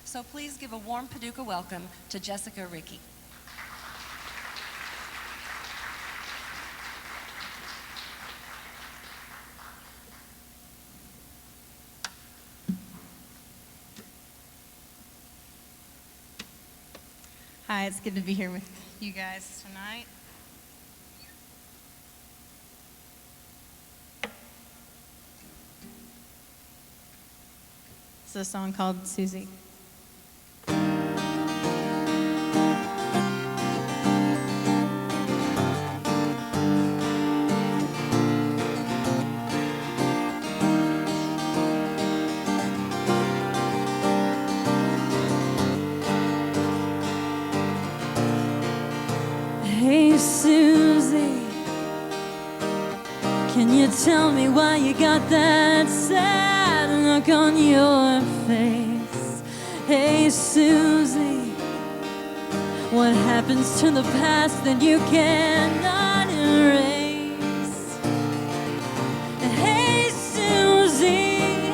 So please give a warm Paducah welcome to Jessica Rickey. Hi, it's good to be here with you guys tonight. It's a song called Susie. Hey Susie, can you tell me why you got that sad look on your face? Hey Susie, what happens to the past that you cannot erase? Hey Susie,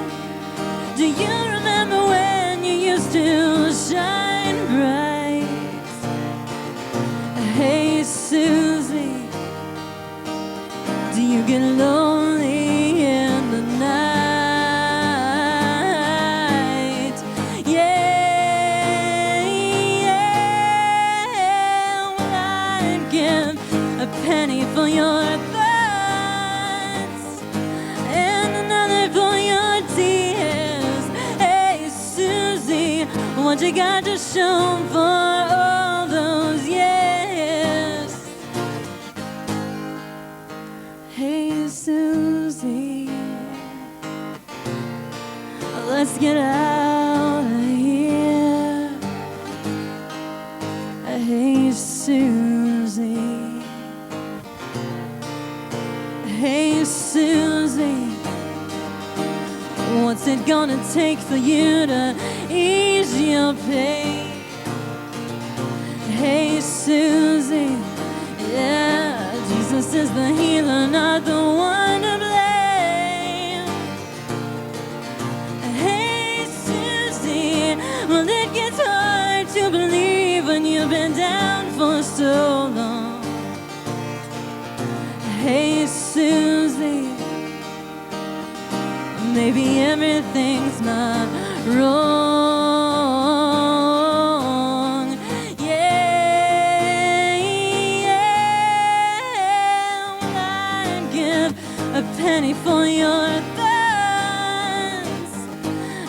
do you remember when you used to shine bright? Hey Susie, do you get lonely in the night? Yeah, well, I'd give a penny for your thoughts and another for your tears. Hey Susie, what you got to show for all those years? Hey Susie, let's get out of here. Hey Susie, hey Susie, what's it gonna take for you to ease your pain? Hey Susie, yeah, Jesus is the healer, not the one to blame. Hey Susie, well it gets hard to believe when you've been down for so long. Hey Susie, maybe everything's not wrong. Yeah, well, I'd give a penny for your thoughts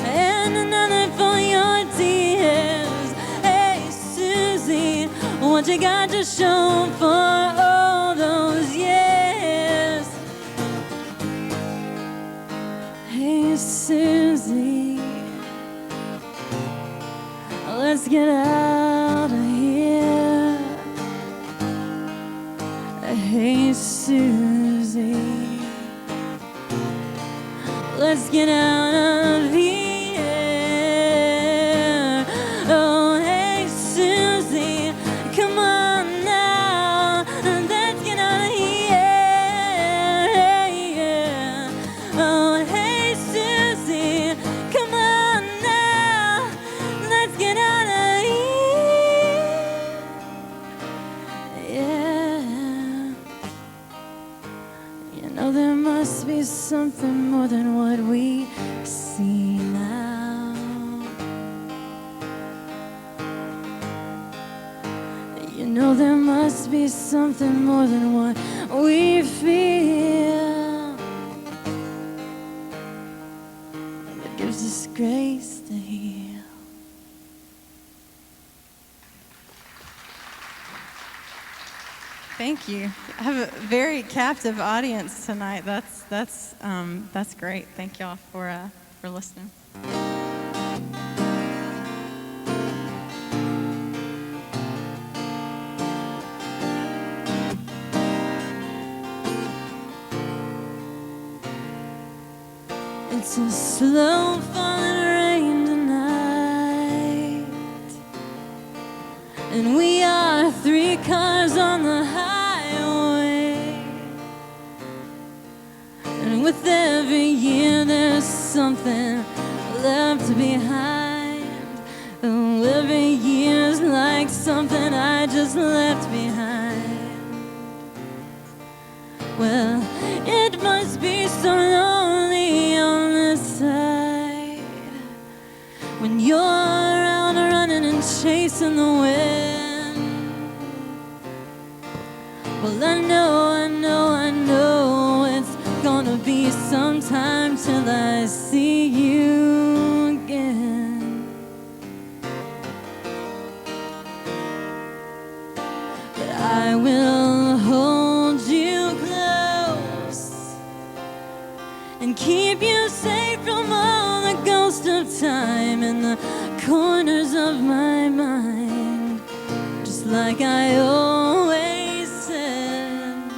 and another for your tears. Hey Susie, what you got to show for all those years? Hey Susie, let's get out of here. Hey Susie, let's get out of here. Oh hey Susie, come on now, let's get out of here. Oh hey Susie, come on now, let's get out of here. Yeah, you know there must be something more than what we see now. You know there must be something more than what we feel that gives us grace to heal. Thank you. I have a very captive audience tonight. That's great. Thank y'all for listening. It's a slow falling rain tonight, and we are 3 cars on the highway, and with every year there's something left behind. like something I just left behind. Well, it must be so lonely on this side when you're out running and chasing the wind. Well, I know it's gonna be some time till I see you again. But I will hold you close and keep you safe from all the ghosts of time in the corners of my mind, just like I always said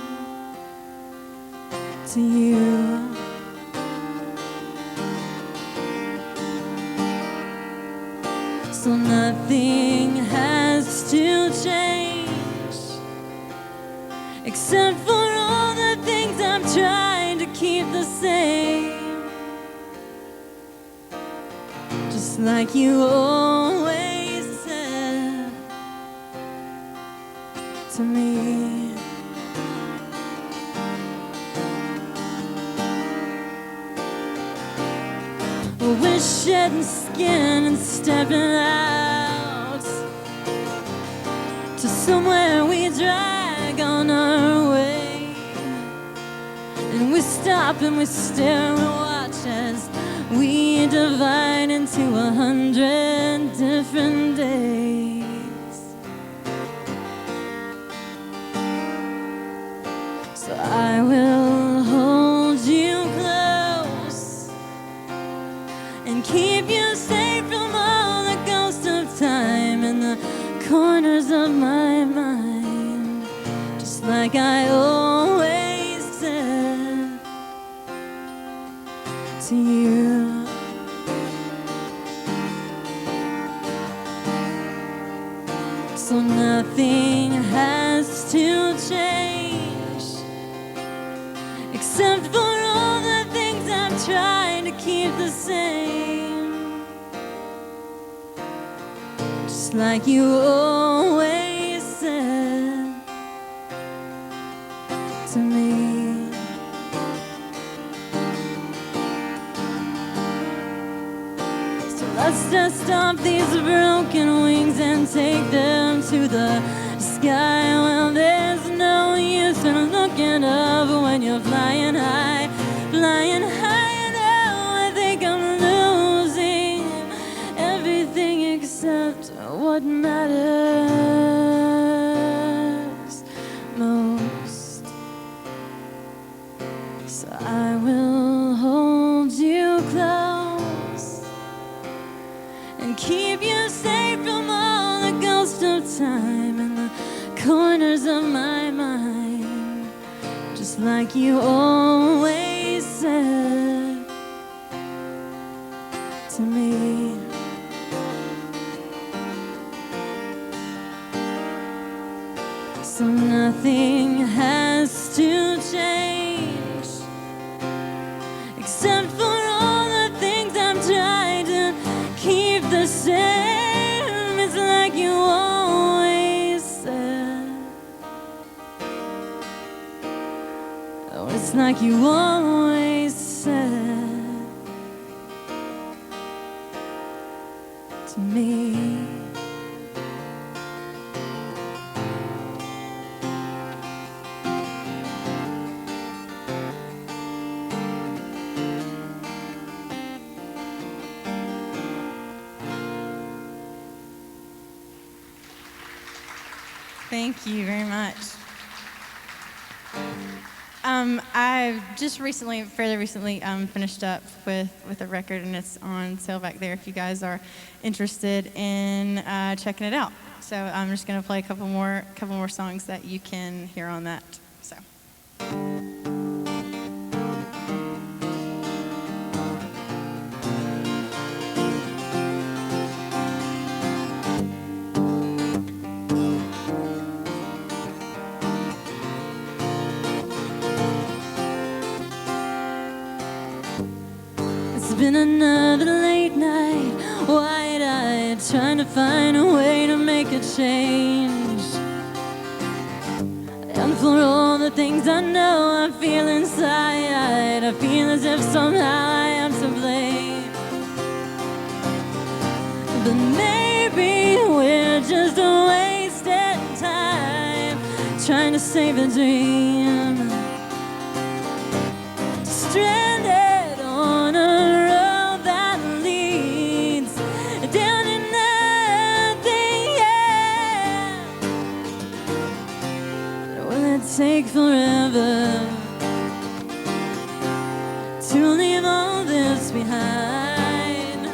to you. So nothing has to change except for all the things I'm trying to keep the same, just like you always said to me. We're shedding skin and stepping out to somewhere we drag on our way, and we stop and we stare and we watch as we divide into 100 different days. So I will hold you close and keep you safe from all the ghosts of time in the corners of my mind, just like I always said to you. So nothing has to change except for all the things I'm trying to keep the same, just like you always said to me. So let's dust off these broken wings and take them to the sky. Well, there's no use in looking up when you're flying high, flying high. I think I'm losing everything except what matters most. So I will hold you close and keep you safe from all the ghosts of time in the corners of my mind, just like you always said to me. So nothing has to change except for all the things I'm trying to keep the same. It's like you always said. Oh, it's like you always said to me. Thank you very much. I've just fairly recently, finished up with a record, and it's on sale back there if you guys are interested in checking it out. So I'm just going to play a couple more songs that you can hear on that. So. It's been another late night, wide-eyed night, trying to find a way to make a change. And for all the things I know I feel inside, I feel as if somehow I am to blame. But maybe we're just wasting time trying to save a dream, stranded on a road that leads down to nothing. Yeah. Will it take forever to leave all this behind,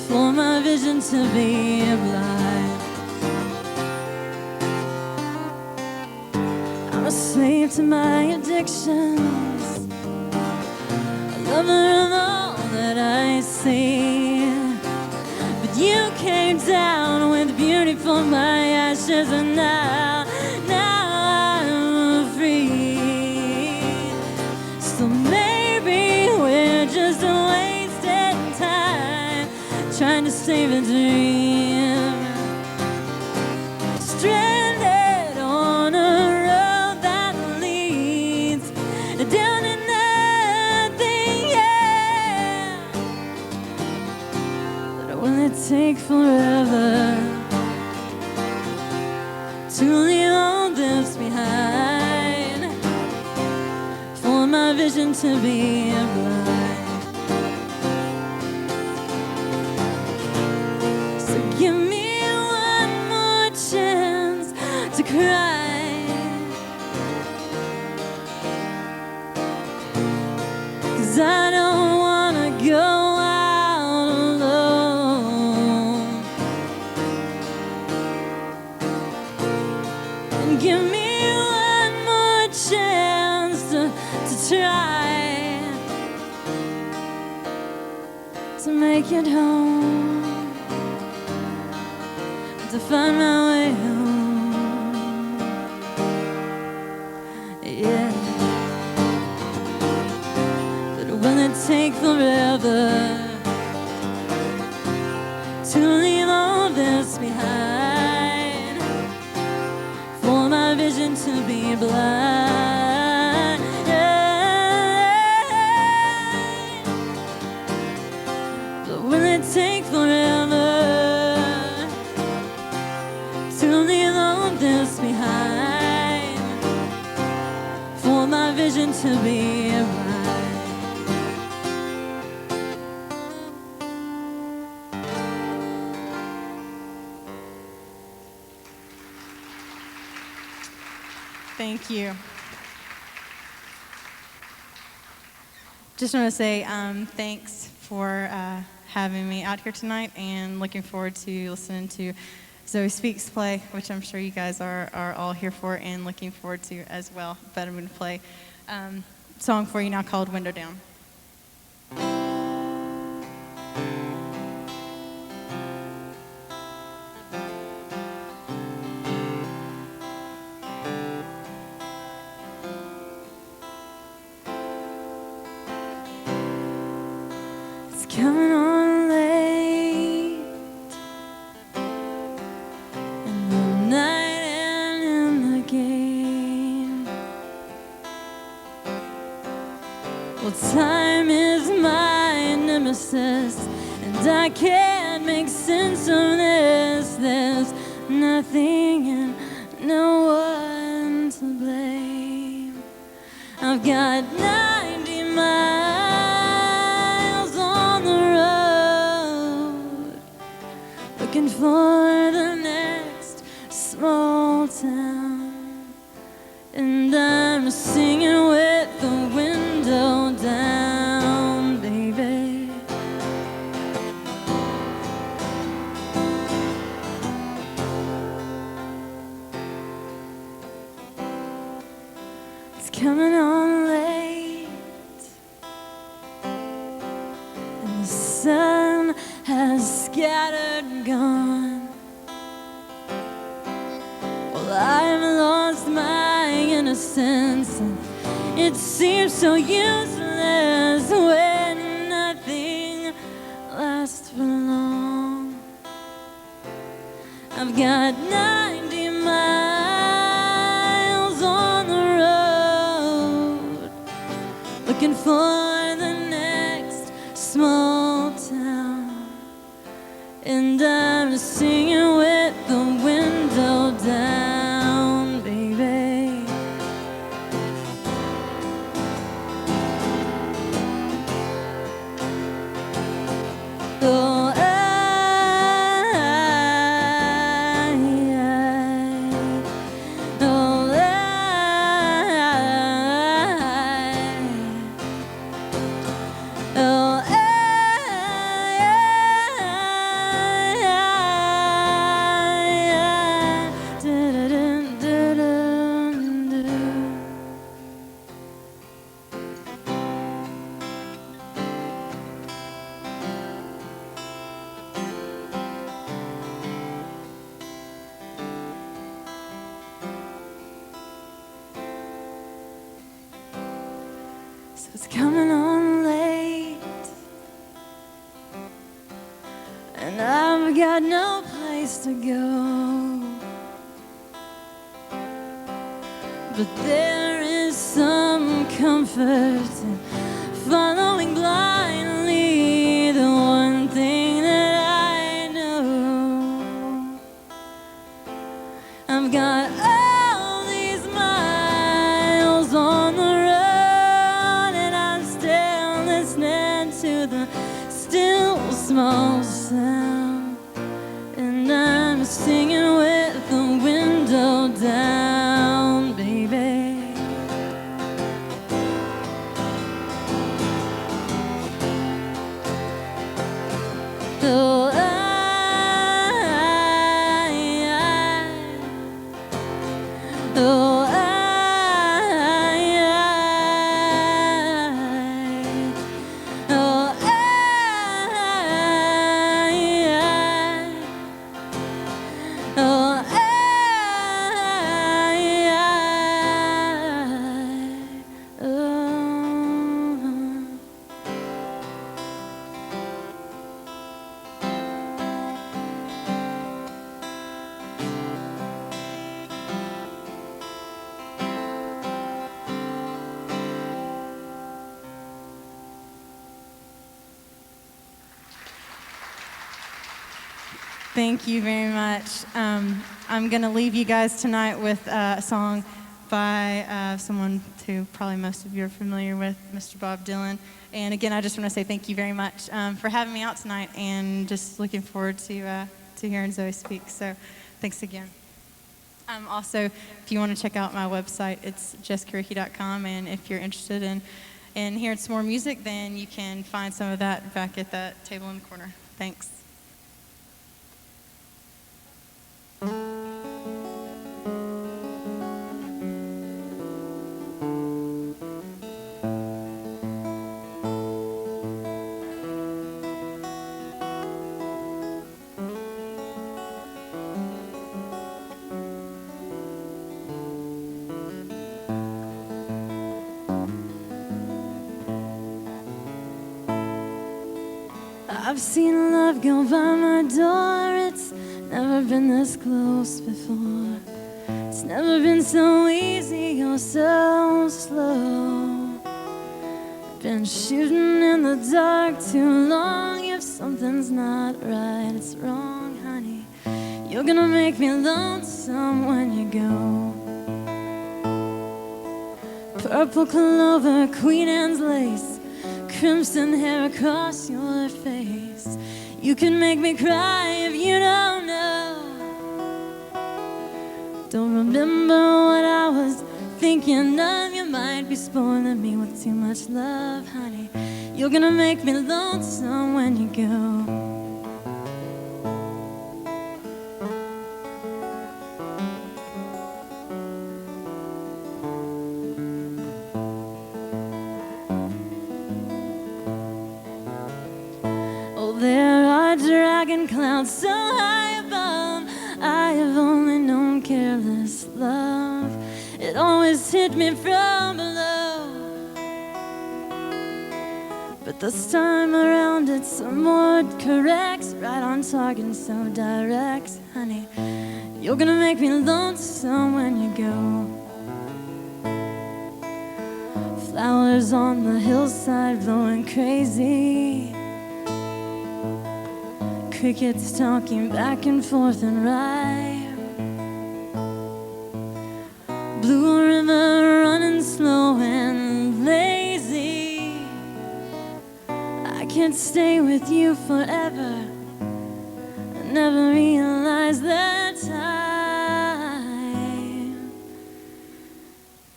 for my vision to be blind? I'm a slave to my addictions, a lover of all that I see. But you came down with beauty for my ashes, and now I'm free. So maybe we're just wasting time trying to save a dream, stranded on a road that leads down to nothing. Yeah. But will it take forever to leave all this behind, for my vision to be blind? So give me one more chance to cry, 'cause I don't wanna go out alone. And give me one more chance to try to make it home, to find my way home. Yeah. But will it take forever to leave all this behind, for my vision to be blind? But will it take forever to leave all this behind, for my vision to be blind? Thank you. Just want to say thanks for having me out here tonight, and looking forward to listening to Zoe Speaks play, which I'm sure you guys are all here for and looking forward to as well. But I'm going to play a song for you now called Window Down. Coming on late in the night and in the game. Well, time is my nemesis, and I can't make sense of this. There's nothing and no one to blame. I've got 90 miles on the road, looking for the next small town, and I'm singing with the window down, baby. It's coming on late, and the sun has scattered and gone. Well, I've lost my innocence, and it seems so useless when nothing lasts for long. I've got 90 miles on the road, looking for the next small town, and I'm just singing with the window down, baby. Oh, so it's coming on late, and I've got no place to go, but there is some comfort in following blindly the one thing that I know. I've got all these miles on the road, and I'm still listening to the still small sound, and I'm singing with the window down, baby. Oh, oh, Thank you very much. I'm going to leave you guys tonight with a song by someone who probably most of you are familiar with, Mr. Bob Dylan. And again, I just want to say thank you very much for having me out tonight, and just looking forward to hearing Zoe speak. So thanks again. Also, if you want to check out my website, it's jessicaricky.com, and if you're interested in hearing some more music, then you can find some of that back at that table in the corner. Thanks. I've seen love go by my door. It's never been this close before. It's never been so easy or so slow. Been shooting in the dark too long. If something's not right, it's wrong, honey. You're gonna make me lonesome when you go. Purple clover, Queen Anne's lace, crimson hair across your face. You can make me cry if you don't know. Don't remember what I was thinking of. You might be spoiling me with too much love, honey. You're gonna make me lonesome when you go. There are dragon clouds so high above. I have only known careless love. It always hit me from below. But this time around it's somewhat correct, right on target and so direct. Honey, you're gonna make me lonesome when you go. Flowers on the hillside blowing crazy, crickets talking back and forth and rhyme, blue river running slow and lazy. I can't stay with you forever. I never realized that time.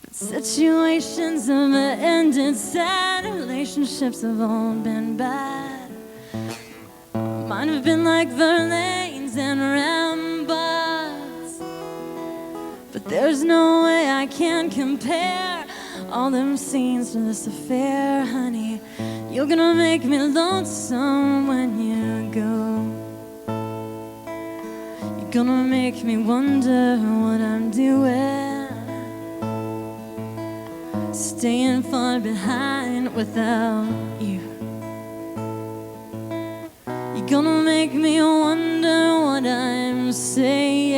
But situations have ended, sad relationships have all been bad. Mine have been like Verlaine's and Rambots. But there's no way I can compare all them scenes to this affair, honey. You're gonna make me lonesome when you go. You're gonna make me wonder what I'm doing, staying far behind without you. You're gonna make me wonder what I'm saying.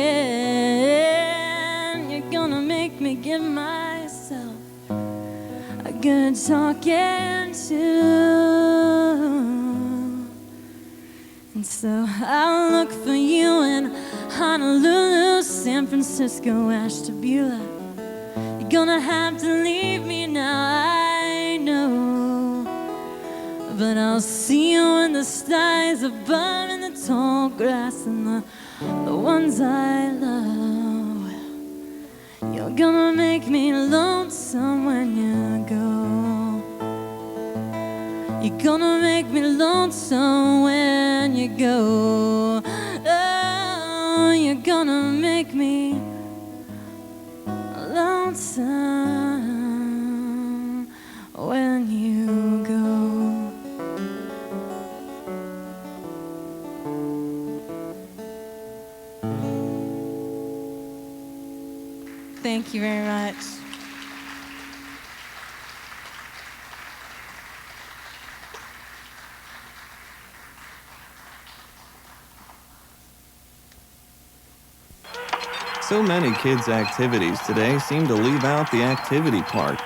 You're gonna make me give myself a good talking to. And so I'll look for you in Honolulu, San Francisco, Ashtabula. You're gonna have to leave me now, I know. But I'll see you in the skies above, in the tall grass and the ones I love. You're gonna make me lonesome when you go. You're gonna make me lonesome when you go. Oh, you're gonna make me lonesome when you go. Thank you very much. So many kids' activities today seem to leave out the activity part.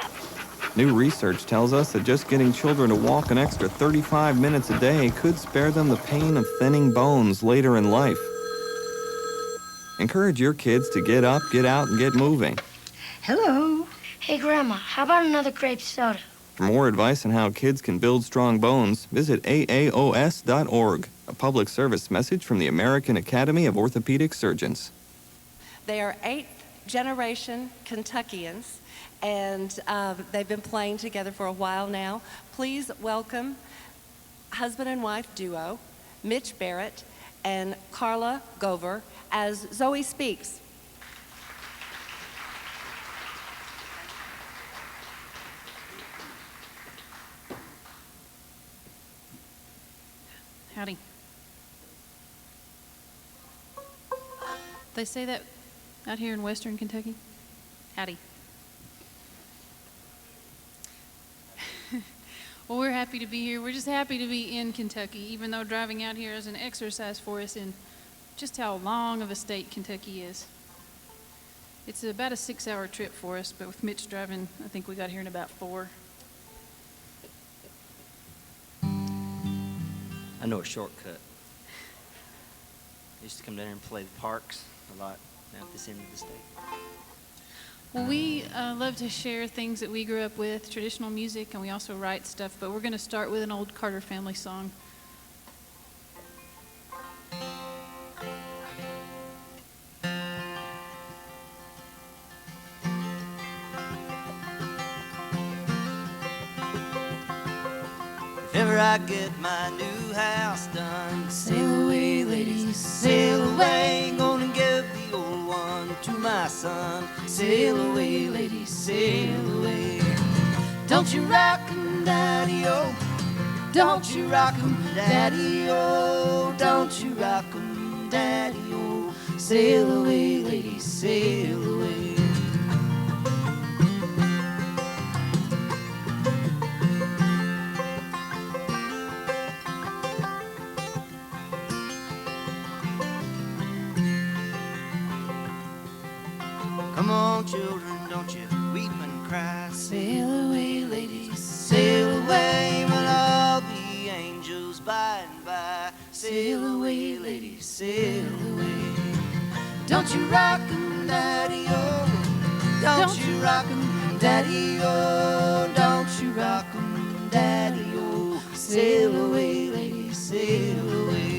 New research tells us that just getting children to walk an extra 35 minutes a day could spare them the pain of thinning bones later in life. Encourage your kids to get up, get out, and get moving. Hello. Hey, Grandma, how about another grape soda? For more advice on how kids can build strong bones, visit aaos.org, a public service message from the American Academy of Orthopedic Surgeons. They are 8th-generation Kentuckians, and they've been playing together for a while now. Please welcome husband and wife duo, Mitch Barrett and Carla Gover, as Zoe speaks. Howdy. They say that out here in western Kentucky? Howdy. Well, we're happy to be here. We're just happy to be in Kentucky, even though driving out here is an exercise for us in just how long of a state Kentucky is. It's about a 6-hour trip for us, but with Mitch driving, I think we got here in about 4. I know a shortcut. I used to come down here and play the parks a lot down at this end of the state. Well, we love to share things that we grew up with, traditional music, and we also write stuff, but we're going to start with an old Carter family song. If ever I get my new house done, sail away, ladies, sail away. Gonna give the old one to my son. Sail away, ladies, sail away. Don't you rock 'em, daddy-o. Don't you rock 'em, daddy-o. Don't you rock 'em, daddy-o. Sail away, ladies, sail away. Come on, children, don't you weep and cry. Sail away, ladies, sail away. We'll all be angels by and by. Sail away, ladies, sail away. Don't you rock 'em, daddy-o. Don't you rock 'em, daddy-o. Don't you rock 'em, daddy-o. Sail away, ladies, sail away.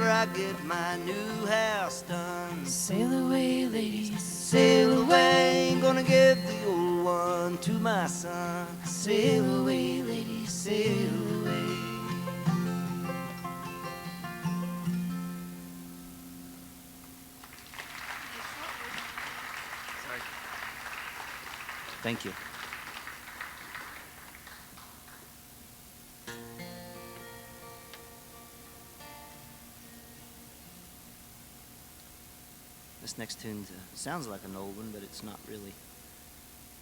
I get my new house done. Sail away, ladies, sail away. Ain't gonna give the old one to my son. Sail away, ladies, sail away. Sorry. Thank you. This next tune sounds like an old one, but it's not really.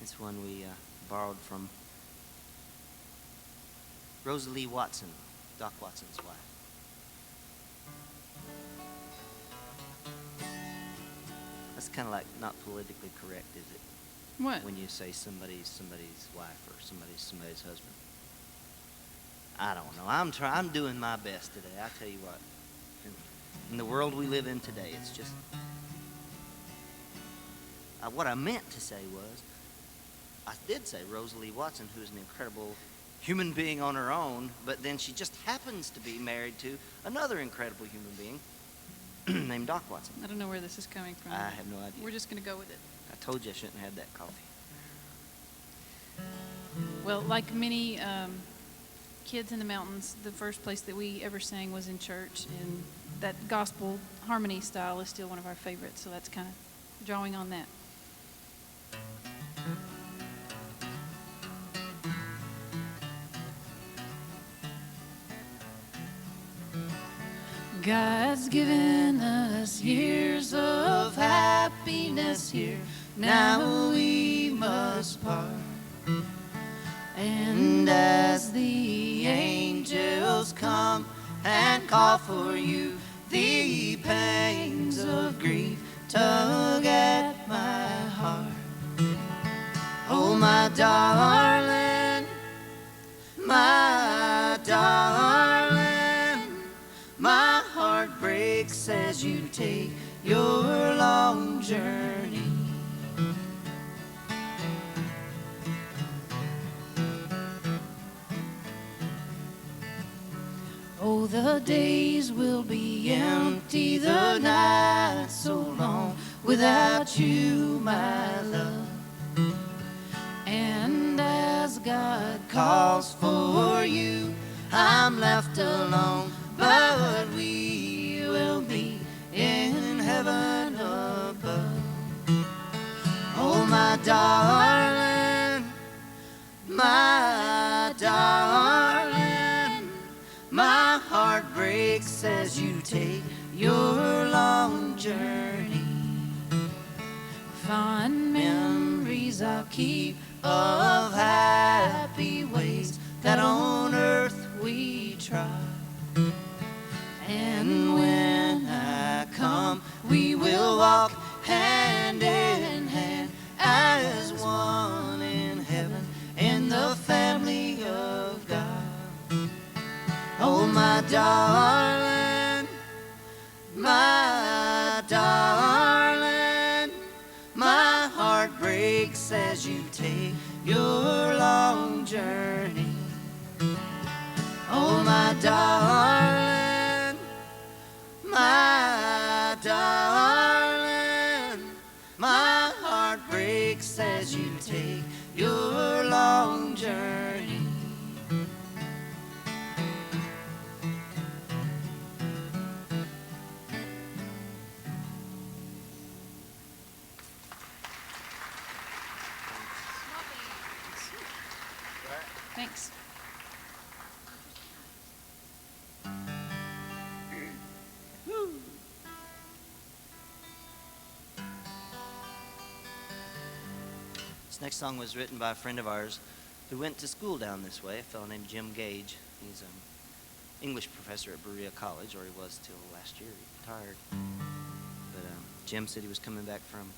It's one we borrowed from Rosalie Watson, Doc Watson's wife. That's kind of like not politically correct, is it? What? When you say somebody's wife or somebody's husband. I don't know. I'm doing my best today. I tell you what. In the world we live in today, it's just. What I meant to say was, I did say Rosalie Watson, who's an incredible human being on her own, but then she just happens to be married to another incredible human being named Doc Watson. I don't know where this is coming from. I have no idea. We're just going to go with it. I told you I shouldn't have had that coffee. Well, like many kids in the mountains, the first place that we ever sang was in church, and that gospel harmony style is still one of our favorites, so that's kind of drawing on that. God's given us years of happiness here. Now we must part. And as the angels come and call for you, the pangs of grief tug at my heart. Oh, my darling, my darling, my heart breaks as you take your long journey. Oh, the days will be empty, the night so long without you, my love. And as God calls for you, I'm left alone, but we will be in heaven above. Oh, my darling, my darling, my heart breaks as you take your long journey. Fond memories I'll keep of happy ways that on earth we trod. And when I come, we will walk hand in hand as one in heaven in the family of God. Oh, my darling, my darling, my heart breaks as you take your long journey. Oh, my darling, my darling, my heart breaks as you take your long journey. Thanks. This next song was written by a friend of ours who went to school down this way, a fellow named Jim Gage. He's an English professor at Berea College, or he was till last year. He retired. But Jim said he was coming back from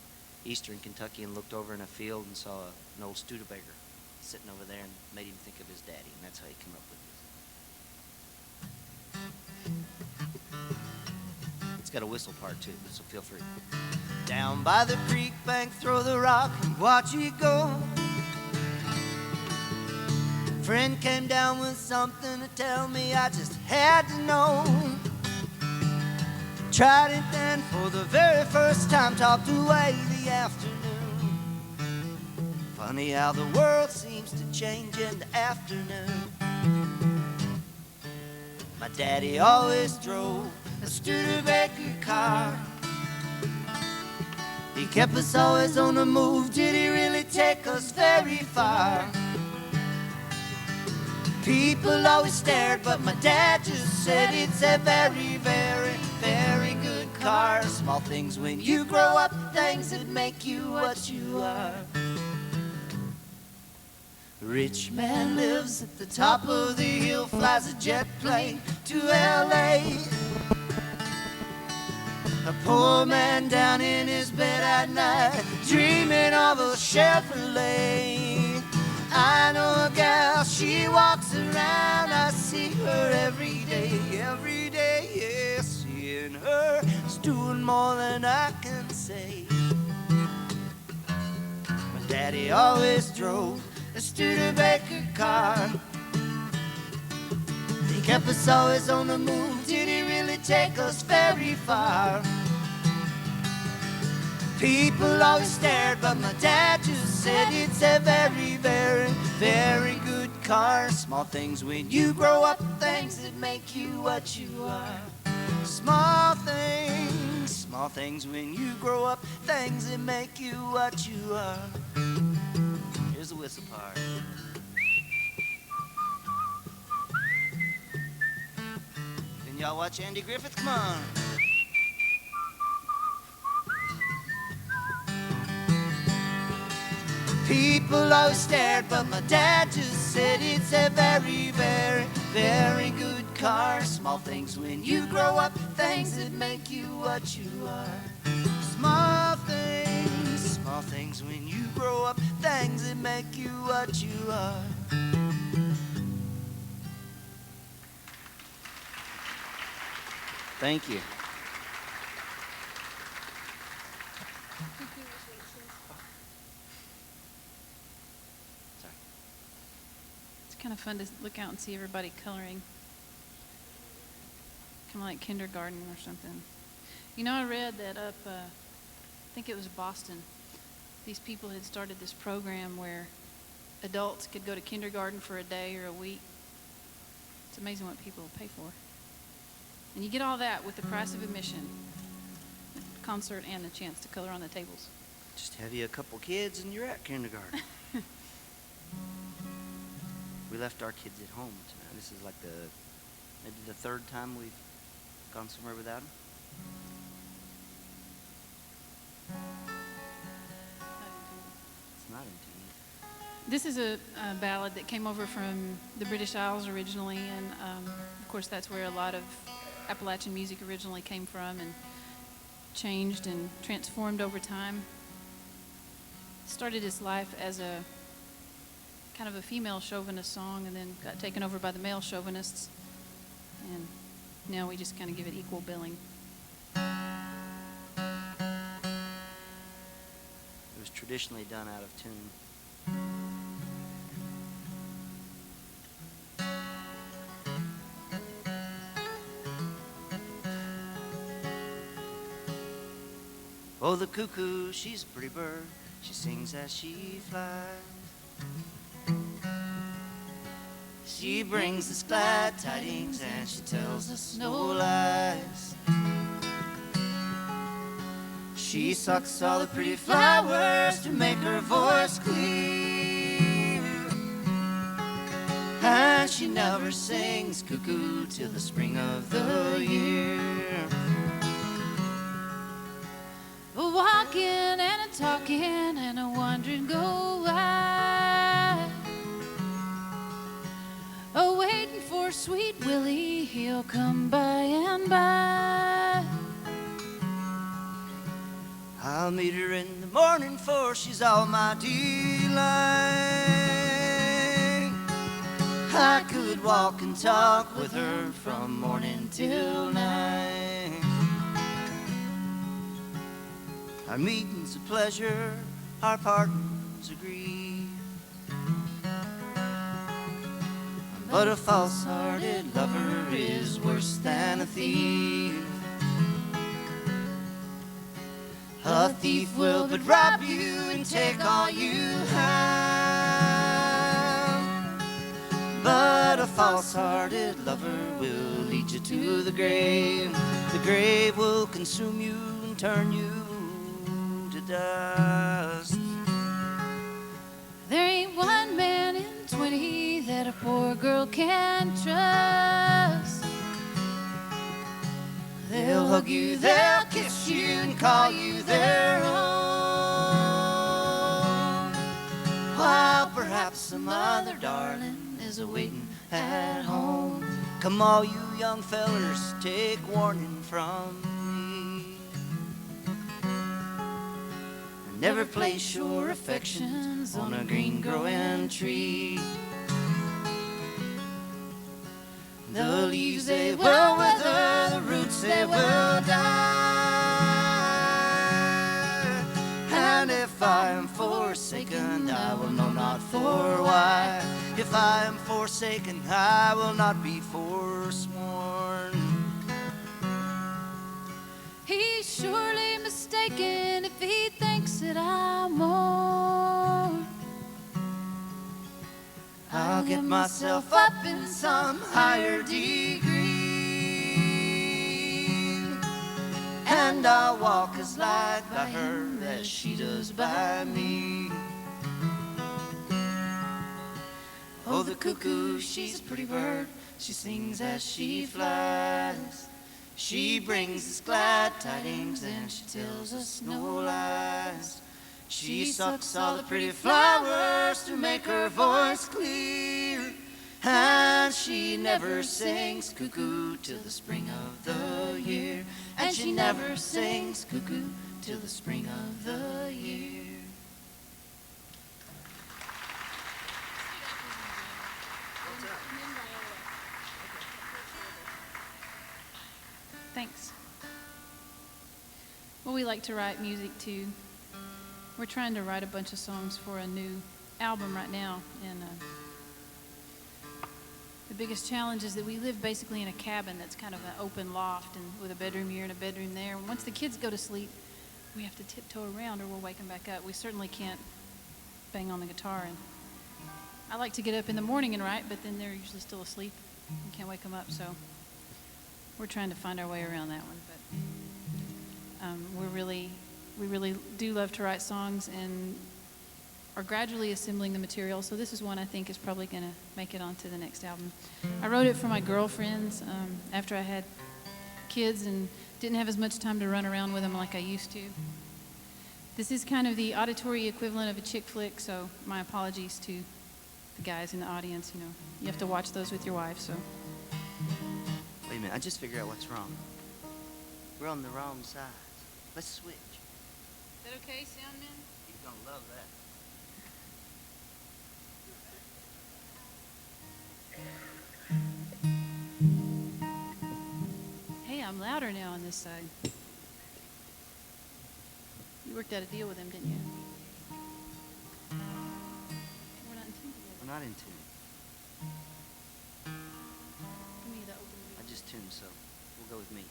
eastern Kentucky and looked over in a field and saw an old Studebaker sitting over there and made him think of his daddy, and that's how he came up with this. It's got a whistle part too, so feel free. Down by the creek bank, throw the rock and watch it go. Friend came down with something to tell me I just had to know. Tried it then for the very first time, talked away the afternoon. Funny how the world seems to change in the afternoon. My daddy always drove a Studebaker car. He kept us always on the move. Did he really take us very far? People always stared, but my dad just said it's a very, very, very good car. Small things when you grow up, things that make you what you are. A rich man lives at the top of the hill, flies a jet plane to L.A. A poor man down in his bed at night, dreaming of a Chevrolet. I know a gal, she walks around, I see her every day, yeah. Seeing her is doing more than I can say. My daddy always drove a Studebaker car. He kept us always on the move. Did he really take us very far? People always stared, but my dad just said it's a very, very, very good car. Small things when you grow up, things that make you what you are. Small things when you grow up, things that make you what you are. Here's the whistle part. Can y'all watch Andy Griffith? Come on. People always stared, but my dad just said it's a very, very, very good car. Small things when you grow up, things that make you what you are. Small things when you grow up, things that make you what you are. Thank you. Kind of fun to look out and see everybody coloring. Kind of like kindergarten or something. You know, I read that up, I think it was Boston. These people had started this program where adults could go to kindergarten for a day or a week. It's amazing what people will pay for. And you get all that with the price of admission, concert, and a chance to color on the tables. Just have you a couple kids and you're at kindergarten. We left our kids at home tonight. This is like maybe the third time we've gone somewhere without them. It's not into you. This is a ballad that came over from the British Isles originally, and of course that's where a lot of Appalachian music originally came from and changed and transformed over time. Started its life as a kind of a female chauvinist song and then got taken over by the male chauvinists, and now we just kind of give it equal billing. It was traditionally done out of tune. Oh, the cuckoo, she's a pretty bird. She sings as she flies. She brings us glad tidings and she tells us no lies. She sucks all the pretty flowers to make her voice clear. And she never sings cuckoo till the spring of the year. A walking and a talking and a wandering go out. sweet Willie, he'll come by and by. I'll meet her in the morning, for she's all my delight. I could walk and talk with her from morning till night. Our meeting's a pleasure, our partings a grief. But a false-hearted lover is worse than a thief. A thief will but rob you and take all you have. But a false-hearted lover will lead you to the grave. The grave will consume you and turn you to dust. There ain't one man in 20 that a poor girl can trust. They'll hug you, they'll kiss you, and call you their own. While perhaps some other darling is a-waiting at home. Come all you young fellers, take warning from me. Never place your affections on a green growing tree. The leaves they will wither, the roots they will die. And if I am forsaken, I will know not for why. If I am forsaken, I will not be forsworn. He's surely mistaken if he thinks that I'm more. I'll get myself up in some higher degree, and I'll walk as light by her as she does by me. Oh, the cuckoo, she's a pretty bird. She sings as she flies. She brings us glad tidings and she tells us no lies. She sucks all the pretty flowers to make her voice clear, and she never sings cuckoo till the spring of the year. And she never sings cuckoo till the spring of the year. Thanks. Well, we like to write music too. We're trying to write a bunch of songs for a new album right now, and the biggest challenge is that we live basically in a cabin that's kind of an open loft and with a bedroom here and a bedroom there. And once the kids go to sleep, we have to tiptoe around or we'll wake them back up. We certainly can't bang on the guitar. And I like to get up in the morning and write, but then they're usually still asleep. We can't wake them up, so we're trying to find our way around that one. But we really do love to write songs and are gradually assembling the material. So this is one I think is probably going to make it onto the next album. I wrote it for my girlfriends after I had kids and didn't have as much time to run around with them like I used to. This is kind of the auditory equivalent of a chick flick, so my apologies to the guys in the audience. You know, you have to watch those with your wife. So Wait a minute, I just figured out what's wrong. We're on the wrong side. Let's switch. is that okay, soundman? He's gonna love that. Hey, I'm louder now on this side. You worked out a deal with him, didn't you? We're not in tune together. We're not in tune. Give me the open I just tuned, so we'll go with me.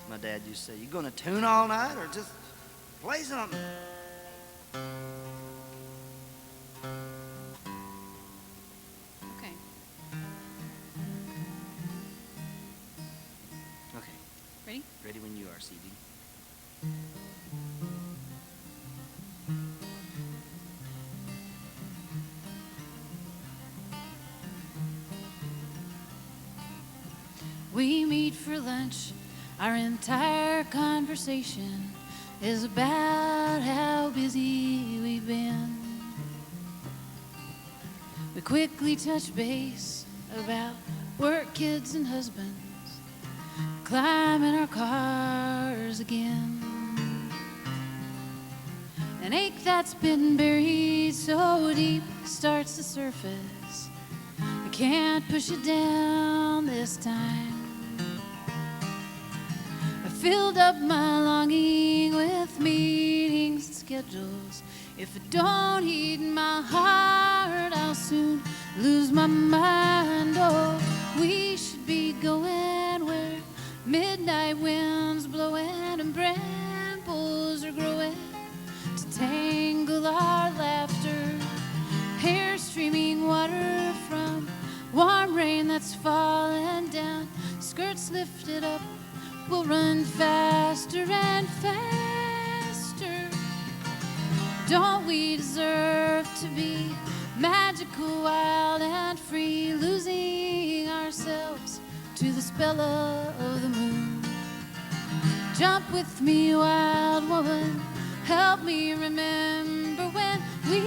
My dad used to say, you gonna tune all night or just play something? Okay. Okay, Ready? ready when you are, CD. we meet for lunch. Our entire conversation is about how busy we've been. We quickly touch base about work, kids, and husbands, climb in our cars again. An ache that's been buried so deep starts to surface. We can't push it down this time. I filled up my longing with meetings and schedules. If I don't heed my heart, I'll soon lose my mind. Oh, we should be going where midnight winds blowing and brambles are growing to tangle our laughter. Hair streaming water from warm rain that's falling down. Skirts lifted up, we'll run faster and faster. Don't we deserve to be magical, wild and free, losing ourselves to the spell of the moon? Jump with me, wild woman, help me remember when we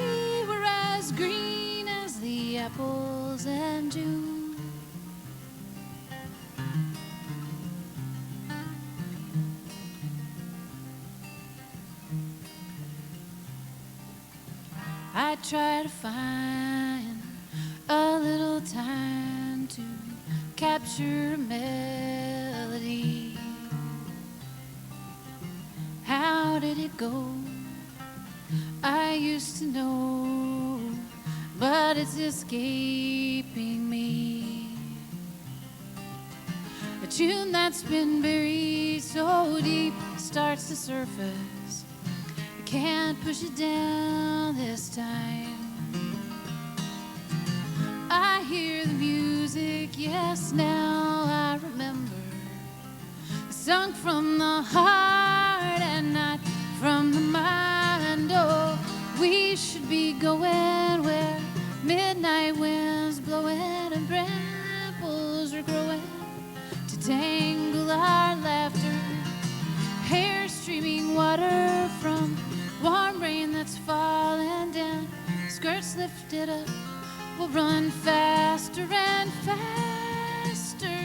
were as green as the apples in June. I try to find a little time to capture a melody. How did it go? I used to know, but it's escaping me. A tune that's been buried so deep starts to surface. I can't push it down this time. I hear the music, yes, now I remember. Sung from the heart and not from the mind. Oh, we should be going where midnight winds blowing and brambles are growing to tangle our laughter. Hair streaming water from warm rain that's falling down. Skirts lifted up, we'll run faster and faster.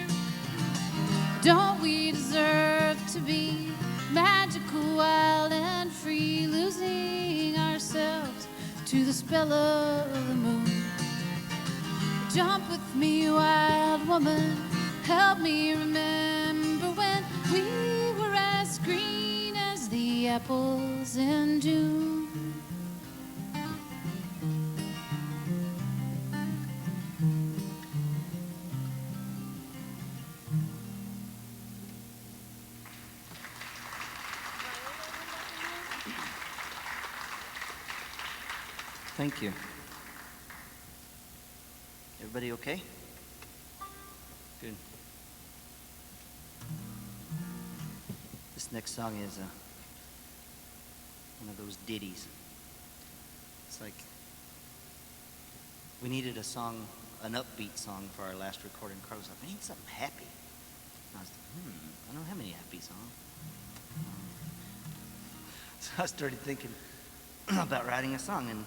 Don't we deserve to be magical, wild and free, losing ourselves to the spell of the moon? Jump with me, wild woman, help me remember when we were as green as the apples in June. Thank you. Everybody okay? Good. This next song is one of those ditties. It's like we needed a song, an upbeat song for our last recording. Carl was like, I need something happy. And I was like, I don't have any happy songs. So I started thinking about writing a song,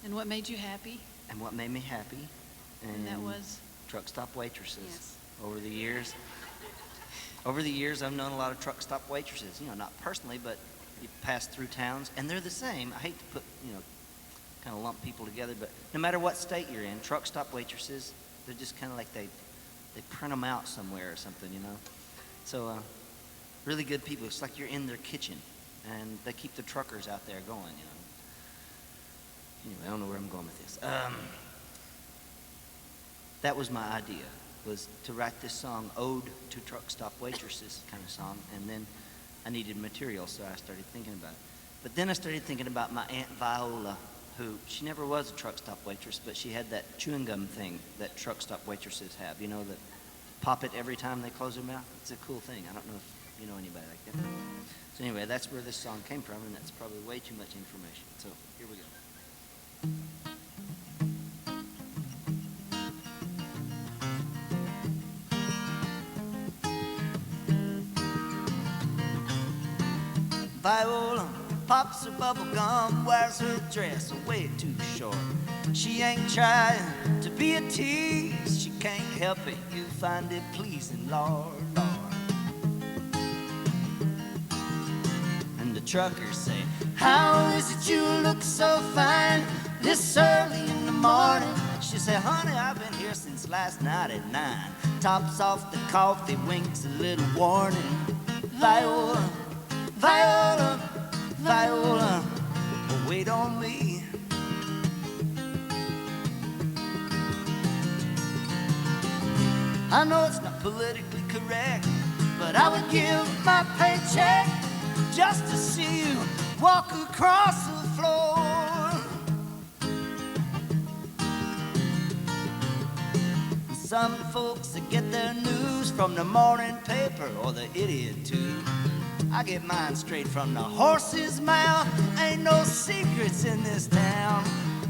And what made you happy? and what made me happy. And that was? Truck stop waitresses. Yes. Over the years, I've known a lot of truck stop waitresses. You know, not personally, but you pass through towns, and they're the same. I hate to put, kind of lump people together, but no matter what state you're in, truck stop waitresses, they're just kind of like they print them out somewhere or something, So, really good people. It's like you're in their kitchen, and they keep the truckers out there going, Anyway, I don't know where I'm going with this. That was my idea, was to write this song, Ode to Truck Stop Waitresses kind of song, and then I needed material, so I started thinking about it. But then I started thinking about my Aunt Viola, who, she never was a truck stop waitress, but she had that chewing gum thing that truck stop waitresses have, that pop it every time they close their mouth. It's a cool thing. I don't know if you know anybody like that. So anyway, that's where this song came from, and that's probably way too much information. So here we go. Viola pops her bubble gum, wears her dress way too short. She ain't trying to be a tease, she can't help it, you find it pleasing, Lord, Lord. And the truckers say, how is it you look so fine this early in the morning? She said, honey, I've been here since last night at 9. Tops off the coffee, winks a little warning. Viola, Viola, Viola, wait on me. I know it's not politically correct, but I would give my paycheck just to see you walk across the floor. Some folks that get their news from the morning paper or the idiot too. I get mine straight from the horse's mouth. Ain't no secrets in this town.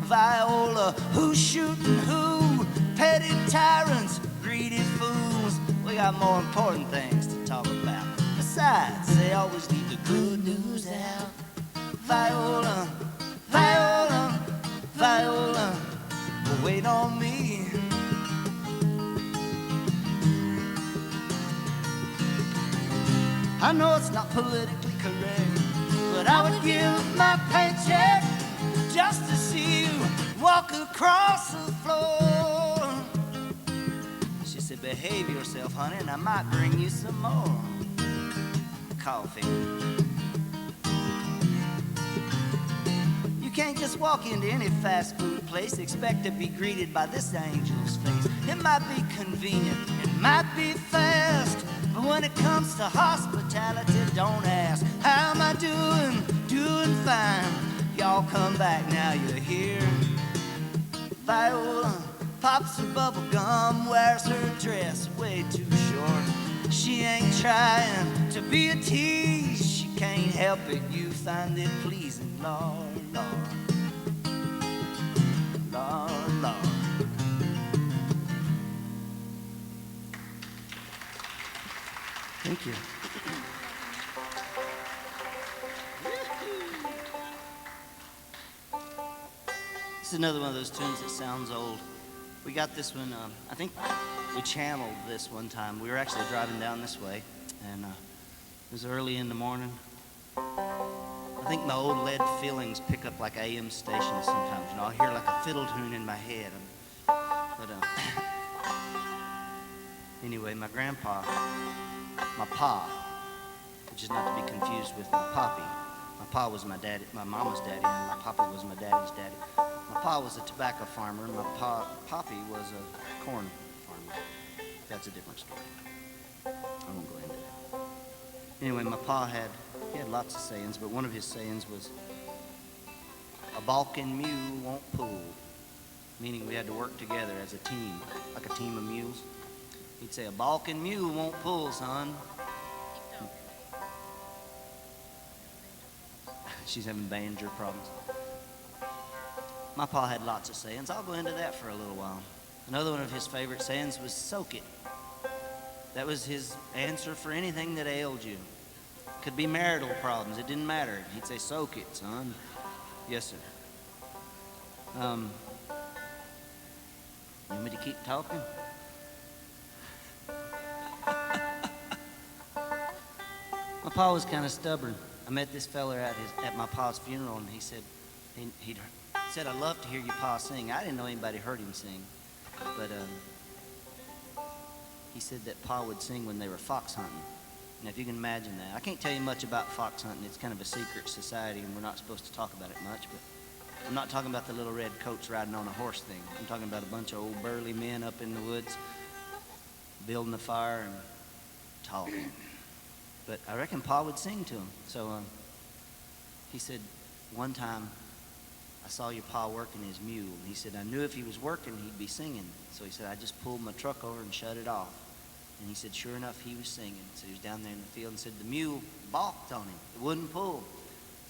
Viola, who's shooting who? Petty tyrants, greedy fools. We got more important things to talk about. Besides, they always leave the good news out. Viola, Viola, Viola, wait on me. I know it's not politically correct, but I would give my paycheck just to see you walk across the floor. She said, behave yourself, honey, and I might bring you some more coffee. You can't just walk into any fast food place, expect to be greeted by this angel's face. It might be convenient, it might be fast, but when it comes to hospitality, don't ask, how am I doing? Doing fine. Y'all come back now you're here. Viola pops her bubble gum, wears her dress way too short. She ain't trying to be a tease, she can't help it, you find it pleasing, Lord, Lord, Lord, Lord. Thank you. This is another one of those tunes that sounds old. We got this one, I think we channeled this one time. We were actually driving down this way, and it was early in the morning. I think my old lead feelings pick up like AM stations sometimes. You know, I'll hear like a fiddle tune in my head. But anyway, my grandpa, my pa, which is not to be confused with my poppy. My pa was my daddy, my mama's daddy, and my poppy was my daddy's daddy. My pa was a tobacco farmer, and my poppy was a corn farmer. That's a different story. I won't go into that. Anyway, my pa had lots of sayings, but one of his sayings was, a balking mule won't pull, meaning we had to work together as a team, like a team of mules. He'd say, a balking mule won't pull, son. She's having banjo problems. My pa had lots of sayings. I'll go into that for a little while. Another one of his favorite sayings was, soak it. That was his answer for anything that ailed you. Could be marital problems. It didn't matter. He'd say, soak it, son. Yes, sir. You want me to keep talking? My pa was kind of stubborn. I met this fella at my pa's funeral, and he said, he said, I love to hear your pa sing. I didn't know anybody heard him sing, but he said that pa would sing when they were fox hunting. And if you can imagine that. I can't tell you much about fox hunting. It's kind of a secret society, and we're not supposed to talk about it much, but I'm not talking about the little red coats riding on a horse thing. I'm talking about a bunch of old burly men up in the woods building a fire and talking. But I reckon Pa would sing to him. So he said, one time I saw your Pa working his mule. And he said, I knew if he was working, he'd be singing. So he said, I just pulled my truck over and shut it off. And he said, sure enough, he was singing. So he was down there in the field and said the mule balked on him. It wouldn't pull.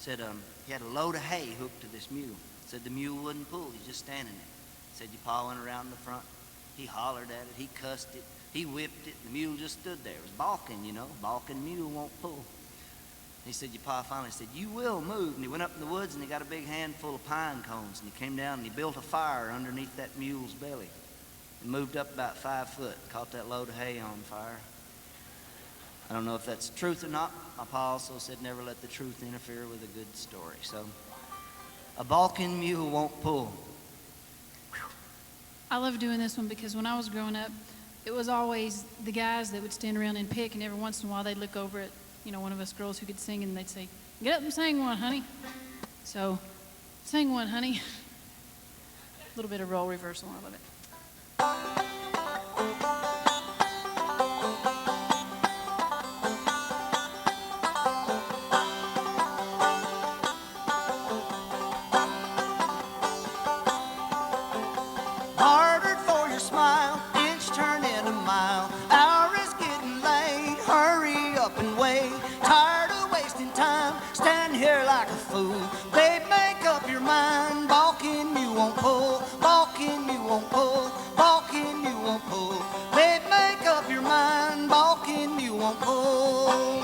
Said he had a load of hay hooked to this mule. Said the mule wouldn't pull. He's just standing there. Said your Pa went around the front. He hollered at it. He cussed it. He whipped it. The mule just stood there. It was balking, you know. Balking mule won't pull. He said, your pa finally said, you will move. And he went up in the woods and he got a big handful of pine cones. And he came down and he built a fire underneath that mule's belly. And moved up about 5 foot, caught that load of hay on fire. I don't know if that's truth or not. My pa also said never let the truth interfere with a good story. So, a balking mule won't pull. I love doing this one because when I was growing up, it was always the guys that would stand around and pick, and every once in a while they'd look over at, one of us girls who could sing, and they'd say, get up and sing one, honey. So, sing one, honey. A little bit of role reversal, I love it. Harder for your smile, inch turn in a mile. Hour is getting late, hurry up and wait. Tired of wasting time, stand here like a fool. Babe, make up your mind, balking you won't pull. Balking you won't pull, balking you won't pull. Babe, make up your mind, balking you won't pull.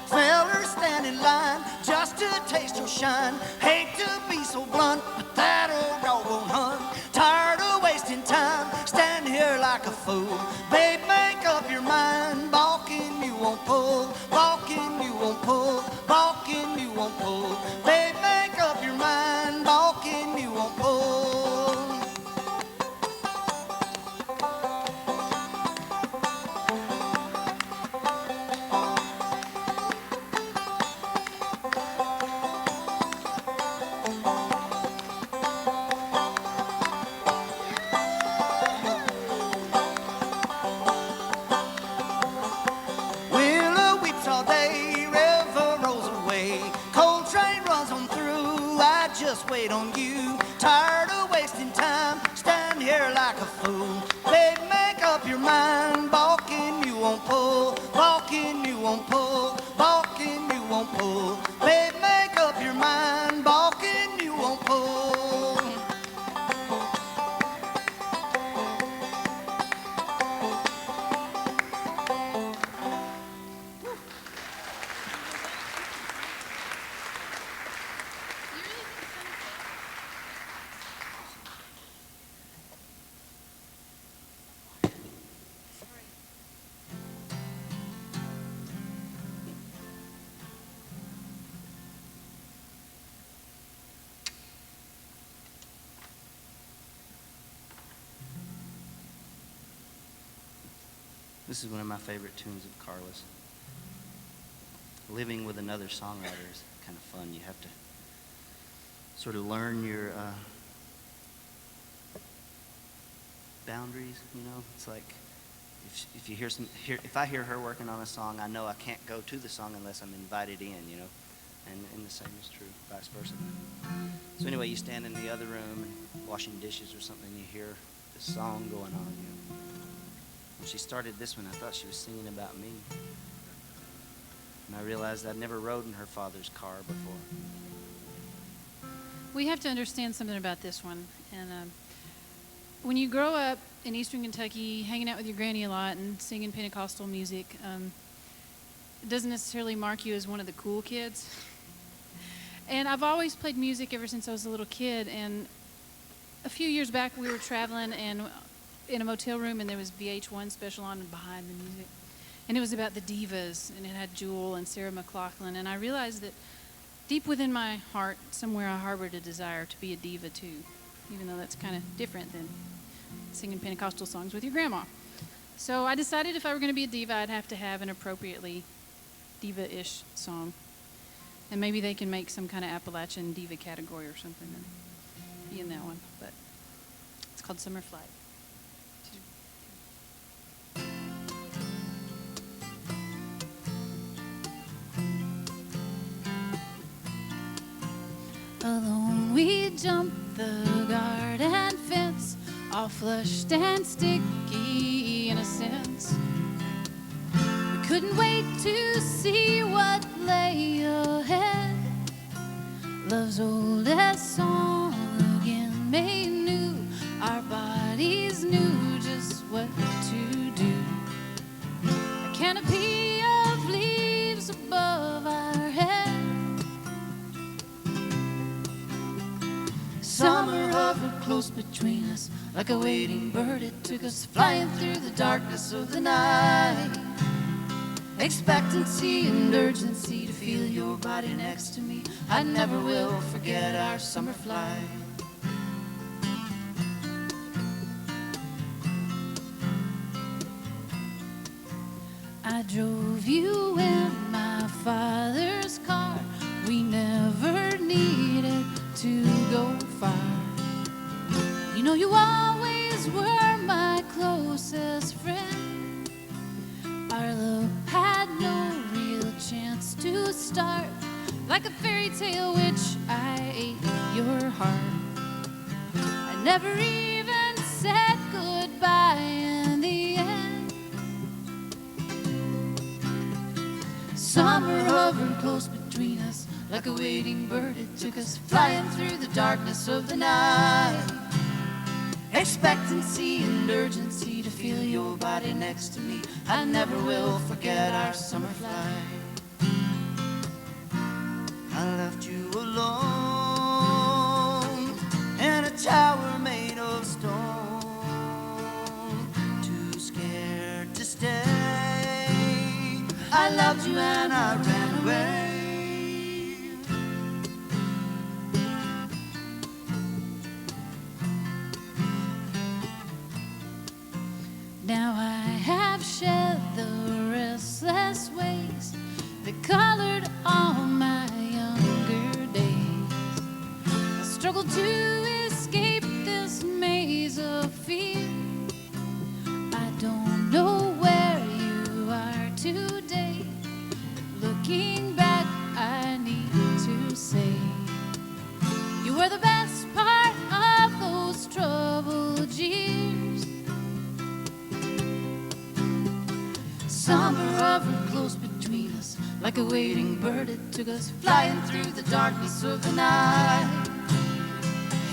Fellers stand in line just to taste your shine. Hate to be so blunt, but that old dog won't hunt. Tired of wasting time, stand here like a fool. Babe, make up your mind, balking you won't pull. Balking you won't pull, balking you won't pull. Babe, make up your mind, balking you won't pull. Willow weeps all day, river rolls away. Cold train runs on through, I just wait on you. Tired of wasting time, stand here like a fool. Babe, make up your mind, balking you won't pull. Balking you won't pull, balking you won't pull. Babe, make up your mind, balking you won't pull. This is one of my favorite tunes of Carla's. Living with another songwriter is kind of fun. You have to sort of learn your boundaries, It's like if you if I hear her working on a song, I know I can't go to the song unless I'm invited in, And the same is true, vice versa. So anyway, you stand in the other room and washing dishes or something, and you hear this song going on, When she started this one, I thought she was singing about me. And I realized I'd never rode in her father's car before. We have to understand something about this one. And when you grow up in Eastern Kentucky, hanging out with your granny a lot and singing Pentecostal music, it doesn't necessarily mark you as one of the cool kids. And I've always played music ever since I was a little kid. And a few years back, we were traveling and in a motel room, and there was VH1 special on behind the music. And it was about the divas, and it had Jewel and Sarah McLachlan. And I realized that deep within my heart, somewhere I harbored a desire to be a diva too, even though that's kind of different than singing Pentecostal songs with your grandma. So I decided if I were going to be a diva, I'd have to have an appropriately diva-ish song. And maybe they can make some kind of Appalachian diva category or something and be in that one. But it's called Summer Flight. Alone we jumped the garden fence, all flushed and sticky in a sense. We couldn't wait to see what lay ahead. Love's oldest song again made new. Our bodies knew just what to us. Like a waiting bird, it took us flying through the darkness of the night. Expectancy and urgency to feel your body next to me. I never will forget our summer flight. I drove you in my father's car. We never needed to go far. You know you always were my closest friend. Our love had no real chance to start. Like a fairy tale which I ate your heart. I never even said goodbye in the end. Summer hovered close between us. Like a waiting bird, it took us flying through the darkness of the night. Expectancy and urgency to feel your body next to me. I never will forget our summer flight. I left you alone in a tower made of stone, too scared to stay. I loved you and I ran away. Now I have shed the restless ways that colored all my younger days. I struggle to escape this maze of fear. I don't know where you are today. Looking back, I need to say you were the best part of those troubled years. Summer hovered close between us. Like a waiting bird, it took us flying through the darkness of the night.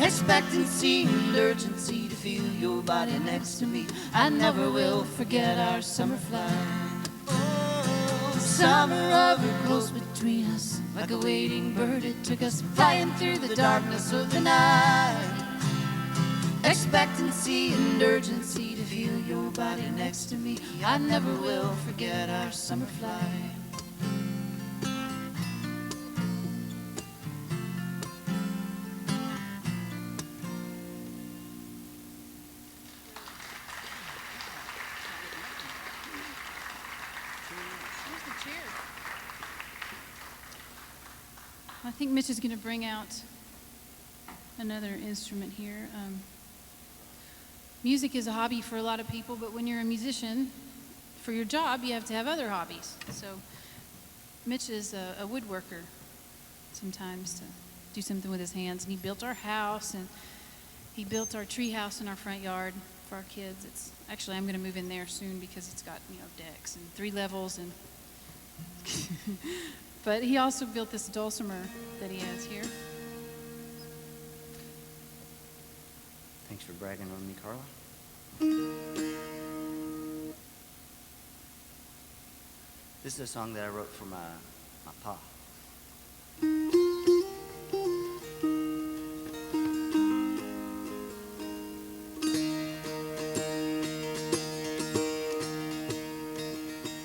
Expectancy and urgency to feel your body next to me. I never will forget our summer flight. Oh, summer hovered close between us. Like a waiting bird, it took us flying through the darkness of the night. Expectancy and urgency to feel your body next to me. I never will forget our summer flight. I think Mitch is going to bring out another instrument here. Music is a hobby for a lot of people, but when you're a musician, for your job, you have to have other hobbies. So Mitch is a woodworker sometimes to do something with his hands, and he built our house, and he built our tree house in our front yard for our kids. It's actually, I'm going to move in there soon because it's got, decks and 3 levels, and but he also built this dulcimer that he has here. Thanks for bragging on me, Carla. This is a song that I wrote for my pa.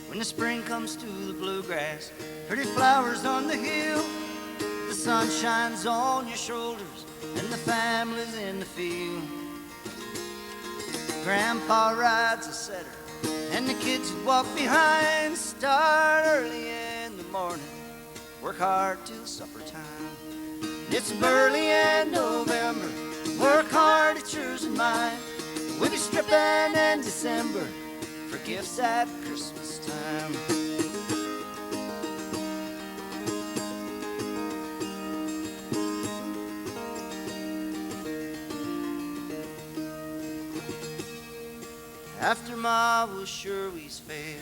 When the spring comes to the bluegrass, pretty flowers on the hill, the sun shines on your shoulders, and the family's in the field. Grandpa rides a setter, and the kids walk behind. Start early in the morning, work hard till supper time. It's early in November, work hard at yours and mine. We'll be stripping in December for gifts at Christmas time. After Ma was sure we's fair,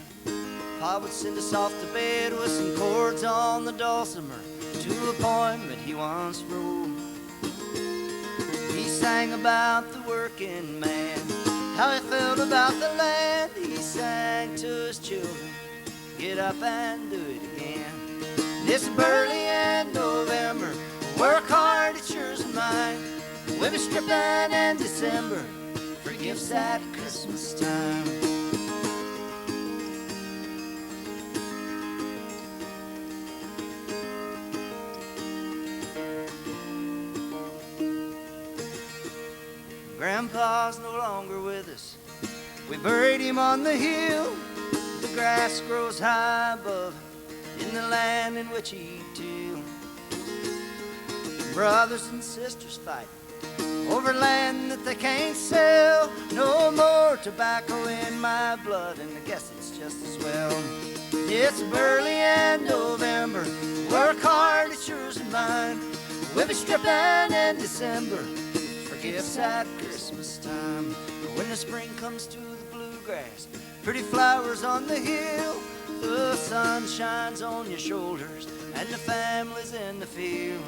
Pa would send us off to bed with some chords on the dulcimer to a poem that he once wrote. He sang about the working man, how he felt about the land. He sang to his children, get up and do it again. It's early in November, work hard at yours and mine. We'll be stripping in December for gifts at Christmas time. Grandpa's no longer with us. We buried him on the hill. The grass grows high above in the land in which he tilled. Brothers and sisters fight over land that they can't sell. No more tobacco in my blood, and I guess it's just as well. It's early in November. Work hard, it's yours and mine. We'll be stripping in December for gifts at Christmas time. When the spring comes to the bluegrass, pretty flowers on the hill, the sun shines on your shoulders and the family's in the field.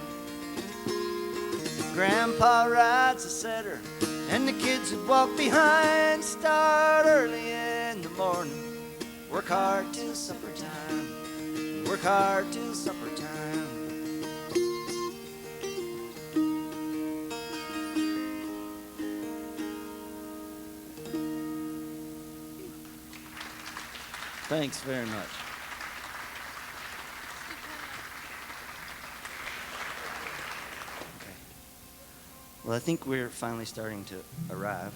Grandpa rides a setter and the kids that walk behind start early in the morning. Work hard till supper time. Work hard till supper time. Thanks very much. Okay. Well, I think we're finally starting to arrive.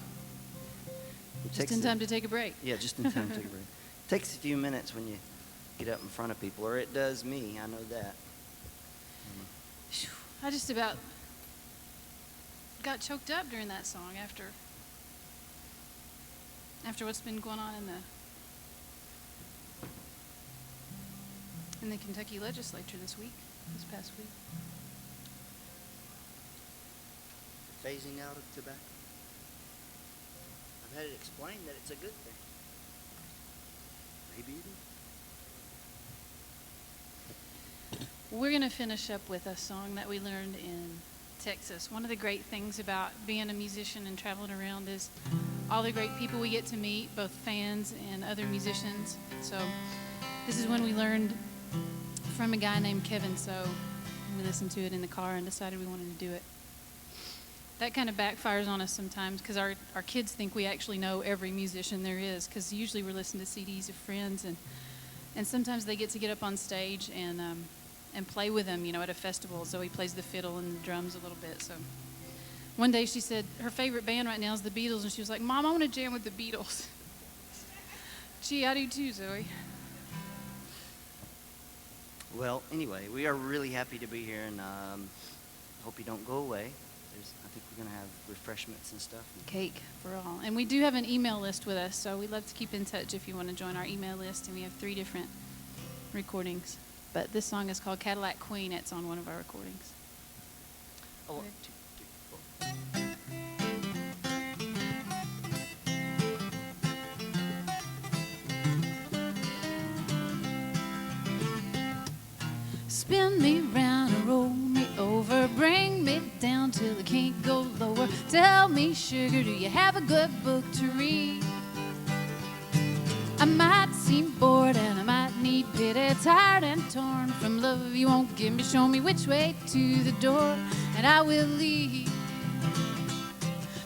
Just in time to take a break. Yeah, just in time to take a break. It takes a few minutes when you get up in front of people, or it does me, I know that. I just about got choked up during that song after what's been going on in the Kentucky legislature this past week. Phasing out of tobacco. I've had it explained that it's a good thing. Maybe it is. We're going to finish up with a song that we learned in Texas. One of the great things about being a musician and traveling around is all the great people we get to meet, both fans and other musicians. So this is when we learned from a guy named Kevin, so we listened to it in the car and decided we wanted to do it. That kind of backfires on us sometimes because our kids think we actually know every musician there is, because usually we're listening to CDs of friends, and sometimes they get to get up on stage and play with them, at a festival. Zoe plays the fiddle and the drums a little bit. So one day she said her favorite band right now is the Beatles, and she was like, "Mom, I want to jam with the Beatles." Gee, I do too, Zoe. Well, anyway, we are really happy to be here, and hope you don't go away. I think we're going to have refreshments and stuff. Cake for all. And we do have an email list with us, so we'd love to keep in touch if you want to join our email list, and we have 3 different recordings. But this song is called Cadillac Queen. It's on one of our recordings. Oh, 1, 2, 3, 4. Spin me round and roll me over, bring me down till I can't go lower. Tell me, sugar, do you have a good book to read? I might seem bored and I might need pity, tired and torn from love you won't give me. Show me which way to the door and I will lead.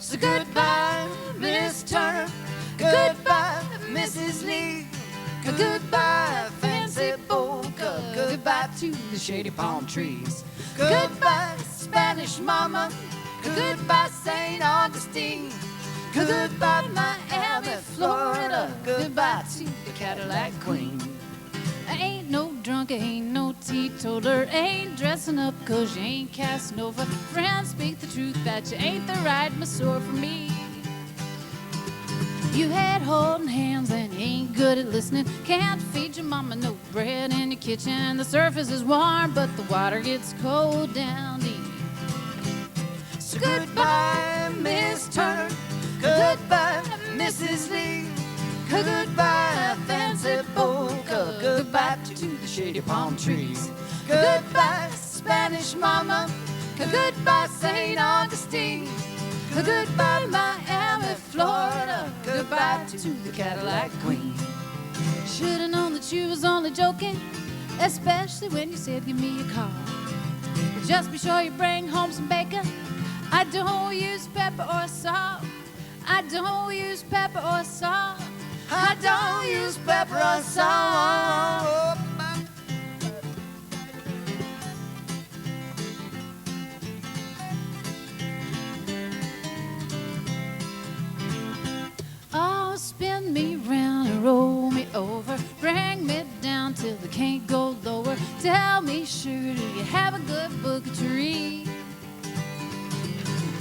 So goodbye, Miss Turner, goodbye, Mrs. Lee, goodbye, fancy Boca, goodbye to the shady palm trees, goodbye, Spanish mama, goodbye, St. Augustine, goodbye, Miami, Florida, goodbye to the Cadillac Queen. I ain't no drunk, I ain't no teetotaler, ain't dressing up 'cause you ain't Casanova. Friends, speak the truth that you ain't the right masseur for me. You had holding hands and you ain't good at listening. Can't feed your mama no bread in your kitchen. The surface is warm, but the water gets cold down deep. So goodbye, Miss Turner, goodbye, Mrs. Lee, goodbye, fancy Boca, goodbye to the shady palm trees, goodbye, Spanish mama, goodbye, St. Augustine, goodbye, Miami, Florida, goodbye to the Cadillac Queen. Should've known that you was only joking, especially when you said give me a call. But just be sure you bring home some bacon. I don't use pepper or salt. I don't use pepper or salt. I don't use pepper or salt. Oh, spin me round and roll me over. Bring me down till I can't go lower. Tell me, sure, do you have a good book to read?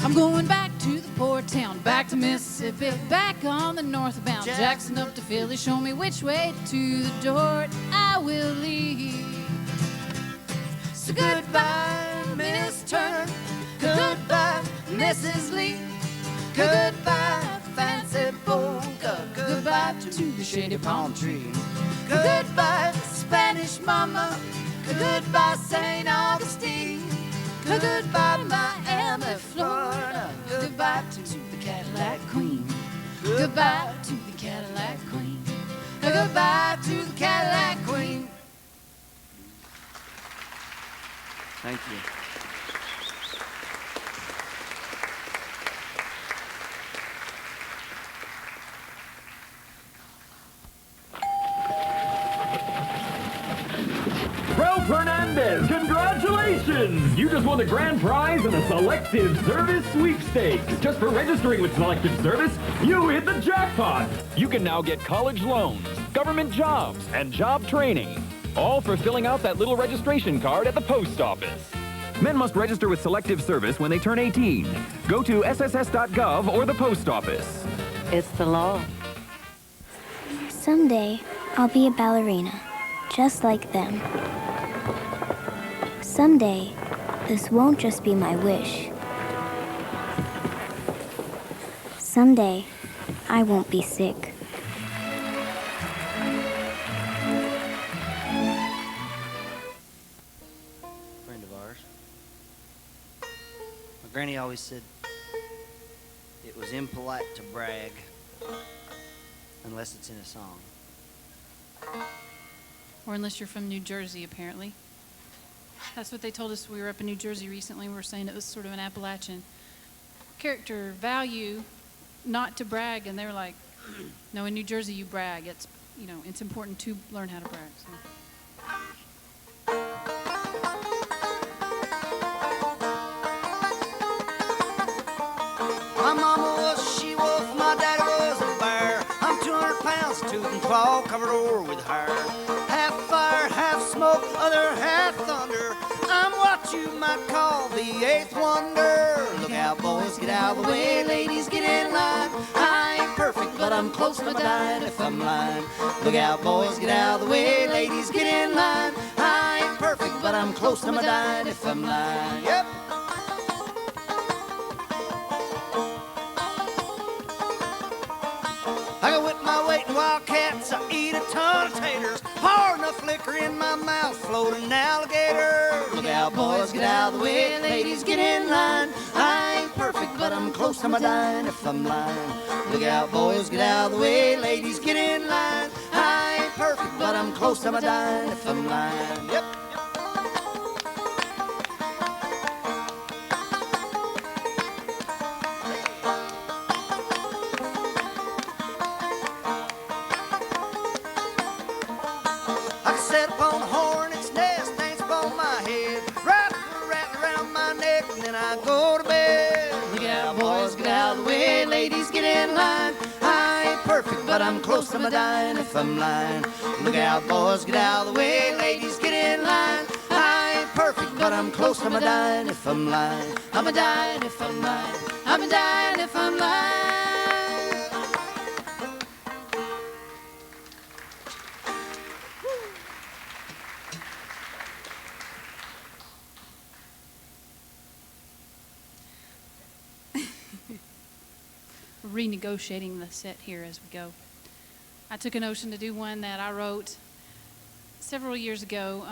I'm going back to the port town, back to Mississippi, back on the northbound, Jackson up to Philly. Show me which way to the door I will lead. So goodbye, Miss Turner. Goodbye, Mrs. Lee. Goodbye, fancy polka. Goodbye to the shady palm tree. Goodbye, Spanish mama. Goodbye, St. Augustine. Goodbye, Miami, Florida. Goodbye to the Cadillac Queen. Goodbye to the Cadillac Queen. Goodbye to the Cadillac Queen. Thank you. Ralph Hernandez, congratulations! You just won the grand prize in a Selective Service sweepstakes. Just for registering with Selective Service, you hit the jackpot! You can now get college loans, government jobs, and job training. All for filling out that little registration card at the post office. Men must register with Selective Service when they turn 18. Go to sss.gov or the post office. It's the law. Someday, I'll be a ballerina, just like them. Someday, this won't just be my wish. Someday, I won't be sick. Friend of ours. My granny always said it was impolite to brag unless it's in a song. Or unless you're from New Jersey, apparently. That's what they told us. We were up in New Jersey recently. We were saying it was sort of an Appalachian character value not to brag. And they were like, no, in New Jersey you brag. It's, you know, it's important to learn how to brag. So. My mama was a she-wolf, my daddy was a bear. I'm 200 pounds, tooth and claw, covered over with hair. Half fire, half smoke, other half thunder. I'm what you might call the eighth wonder. Look out, boys, get out of the way, ladies, get in line. I ain't perfect, but I'm close to my dying if I'm lying. Look out, boys, get out of the way, ladies, get in line. I ain't perfect, but I'm close to my dying if I'm lying. Yep. I can whip my weight in wildcats, I eat a ton of taters. Pour enough liquor in my mouth, float an alligator. Look out, boys, get out of the way, ladies, get in line. I ain't perfect, but I'm close to my dying if I'm lying. Look out, boys, get out of the way, ladies, get in line. I ain't perfect, but I'm close to my dying if I'm lying. Yep. Set upon the hornet's nest, dance upon my head, rattle around my neck, and then I go to bed. Look out, boys, get out of the way, ladies, get in line. I ain't perfect, but I'm close to my dying if I'm lying. Look out, boys, get out of the way, ladies, get in line. I ain't perfect, but I'm close to my dying if I'm lying. I'm a dying if I'm lying. I'm a dying if I'm lying. Renegotiating the set here as we go. I took a notion to do one that I wrote several years ago,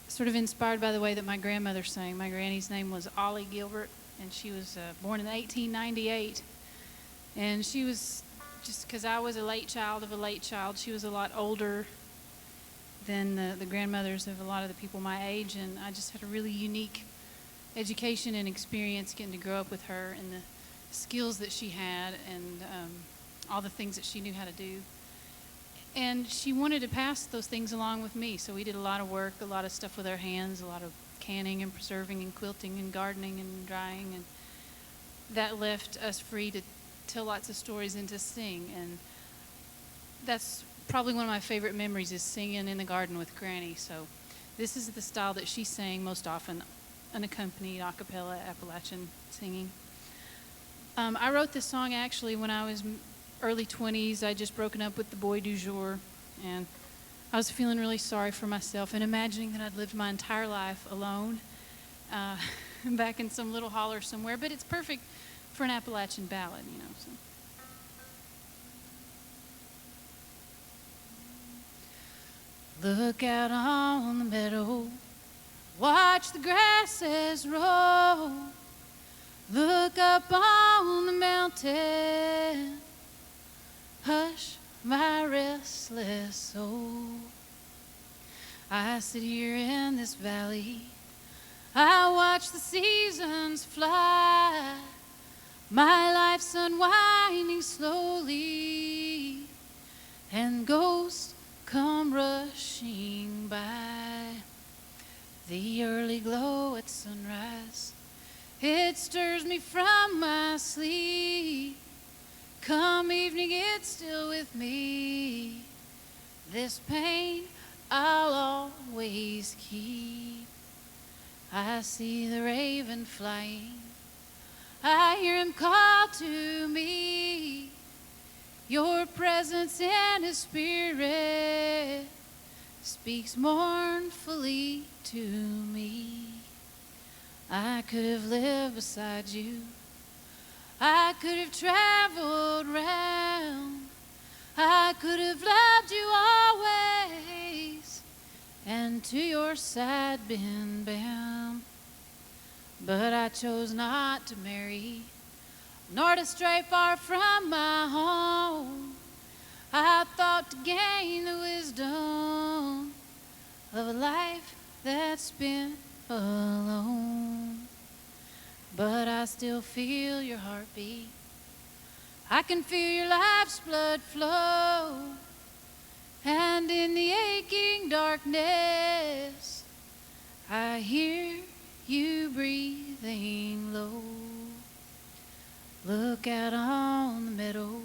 sort of inspired by the way that my grandmother sang. My granny's name was Ollie Gilbert, and she was born in 1898. And she was, just because I was a late child of a late child, she was a lot older than the grandmothers of a lot of the people my age, and I just had a really unique education and experience getting to grow up with her and the skills that she had and all the things that she knew how to do. And she wanted to pass those things along with me, so we did a lot of work, a lot of stuff with our hands, a lot of canning and preserving and quilting and gardening and drying, and that left us free to tell lots of stories and to sing. And that's probably one of my favorite memories, is singing in the garden with Granny. So this is the style that she sang most often, unaccompanied a cappella Appalachian singing. I wrote this song actually when I was early 20s. I just broken up with the boy du jour, and I was feeling really sorry for myself and imagining that I'd lived my entire life alone back in some little holler somewhere. But it's perfect for an Appalachian ballad, you know. So. Look out on the meadow, watch the grasses roll. Look up on the mountain, hush my restless soul. I sit here in this valley, I watch the seasons fly. My life's unwinding slowly, and ghosts come rushing by. The early glow at sunrise, it stirs me from my sleep. Come evening, it's still with me. This pain I'll always keep. I see the raven flying, I hear him call to me. Your presence in his spirit speaks mournfully to me. I could have lived beside you, I could have traveled round, I could have loved you always, and to your side been bound. But I chose not to marry, nor to stray far from my home. I thought to gain the wisdom of a life that's spent alone. But I still feel your heartbeat, I can feel your life's blood flow. And in the aching darkness, I hear you breathing low. Look out on the meadow,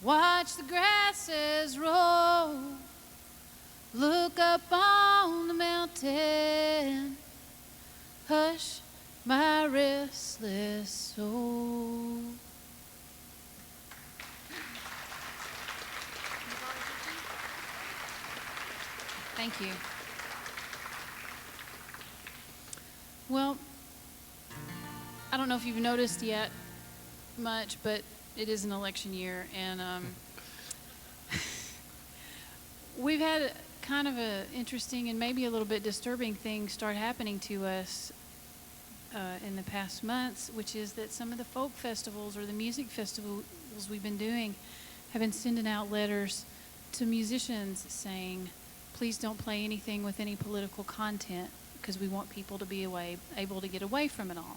watch the grasses roll. Look up on the mountain, hush my restless soul. Thank you. Well, I don't know if you've noticed yet much, but it is an election year, and we've had kind of an interesting and maybe a little bit disturbing thing start happening to us in the past months, which is that some of the folk festivals or the music festivals we've been doing have been sending out letters to musicians saying, please don't play anything with any political content because we want people to be able to get away from it all.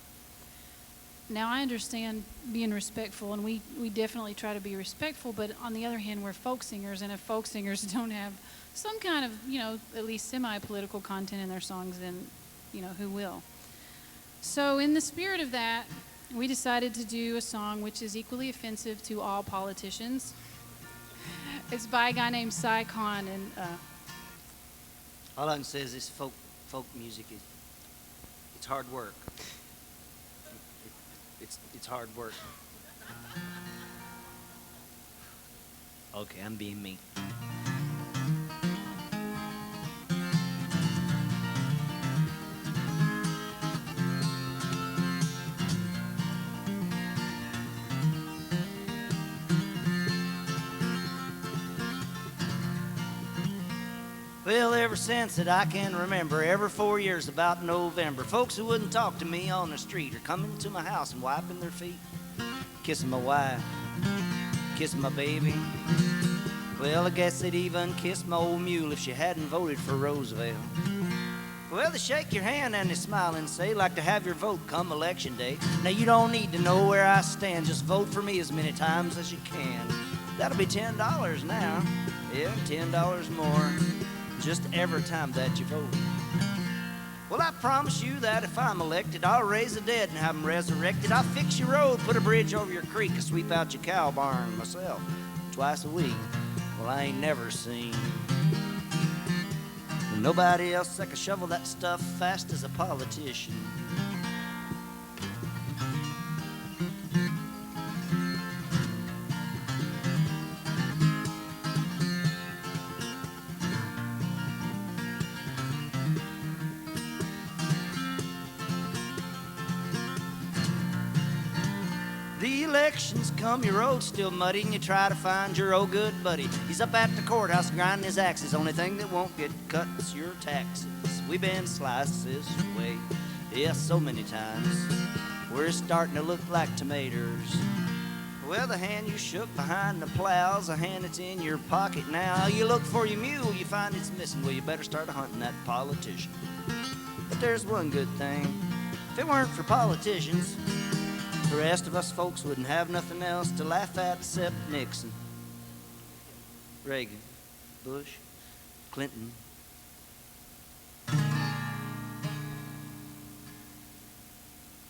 Now, I understand being respectful, and we definitely try to be respectful, but on the other hand, we're folk singers, and if folk singers don't have some kind of, at least semi-political content in their songs, then, who will? So in the spirit of that, we decided to do a song which is equally offensive to all politicians. It's by a guy named Cy Khan, and all I can say is this folk music it's hard work. It's hard work. Okay, I'm being mean. Well, ever since that I can remember, every 4 years about November, folks who wouldn't talk to me on the street are coming to my house and wiping their feet, kissing my wife, kissing my baby. Well, I guess they'd even kiss my old mule if she hadn't voted for Roosevelt. Well, they shake your hand and they smile and say, like to have your vote come election day. Now, you don't need to know where I stand. Just vote for me as many times as you can. That'll be $10 now. Yeah, $10 more. Just every time that you vote. Well, I promise you that if I'm elected, I'll raise the dead and have them resurrected. I'll fix your road, put a bridge over your creek, and sweep out your cow barn myself twice a week. Well, I ain't never seen nobody else that can shovel that stuff fast as a politician. The elections come, your road's still muddy, and you try to find your old good buddy. He's up at the courthouse grinding his axes. Only thing that won't get cut is your taxes. We've been sliced this way, yeah, so many times. We're starting to look like tomatoes. Well, the hand you shook behind the plow's a hand that's in your pocket now. You look for your mule, you find it's missing. Well, you better start hunting that politician. But there's one good thing. If it weren't for politicians, the rest of us folks wouldn't have nothing else to laugh at except Nixon, Reagan, Bush, Clinton.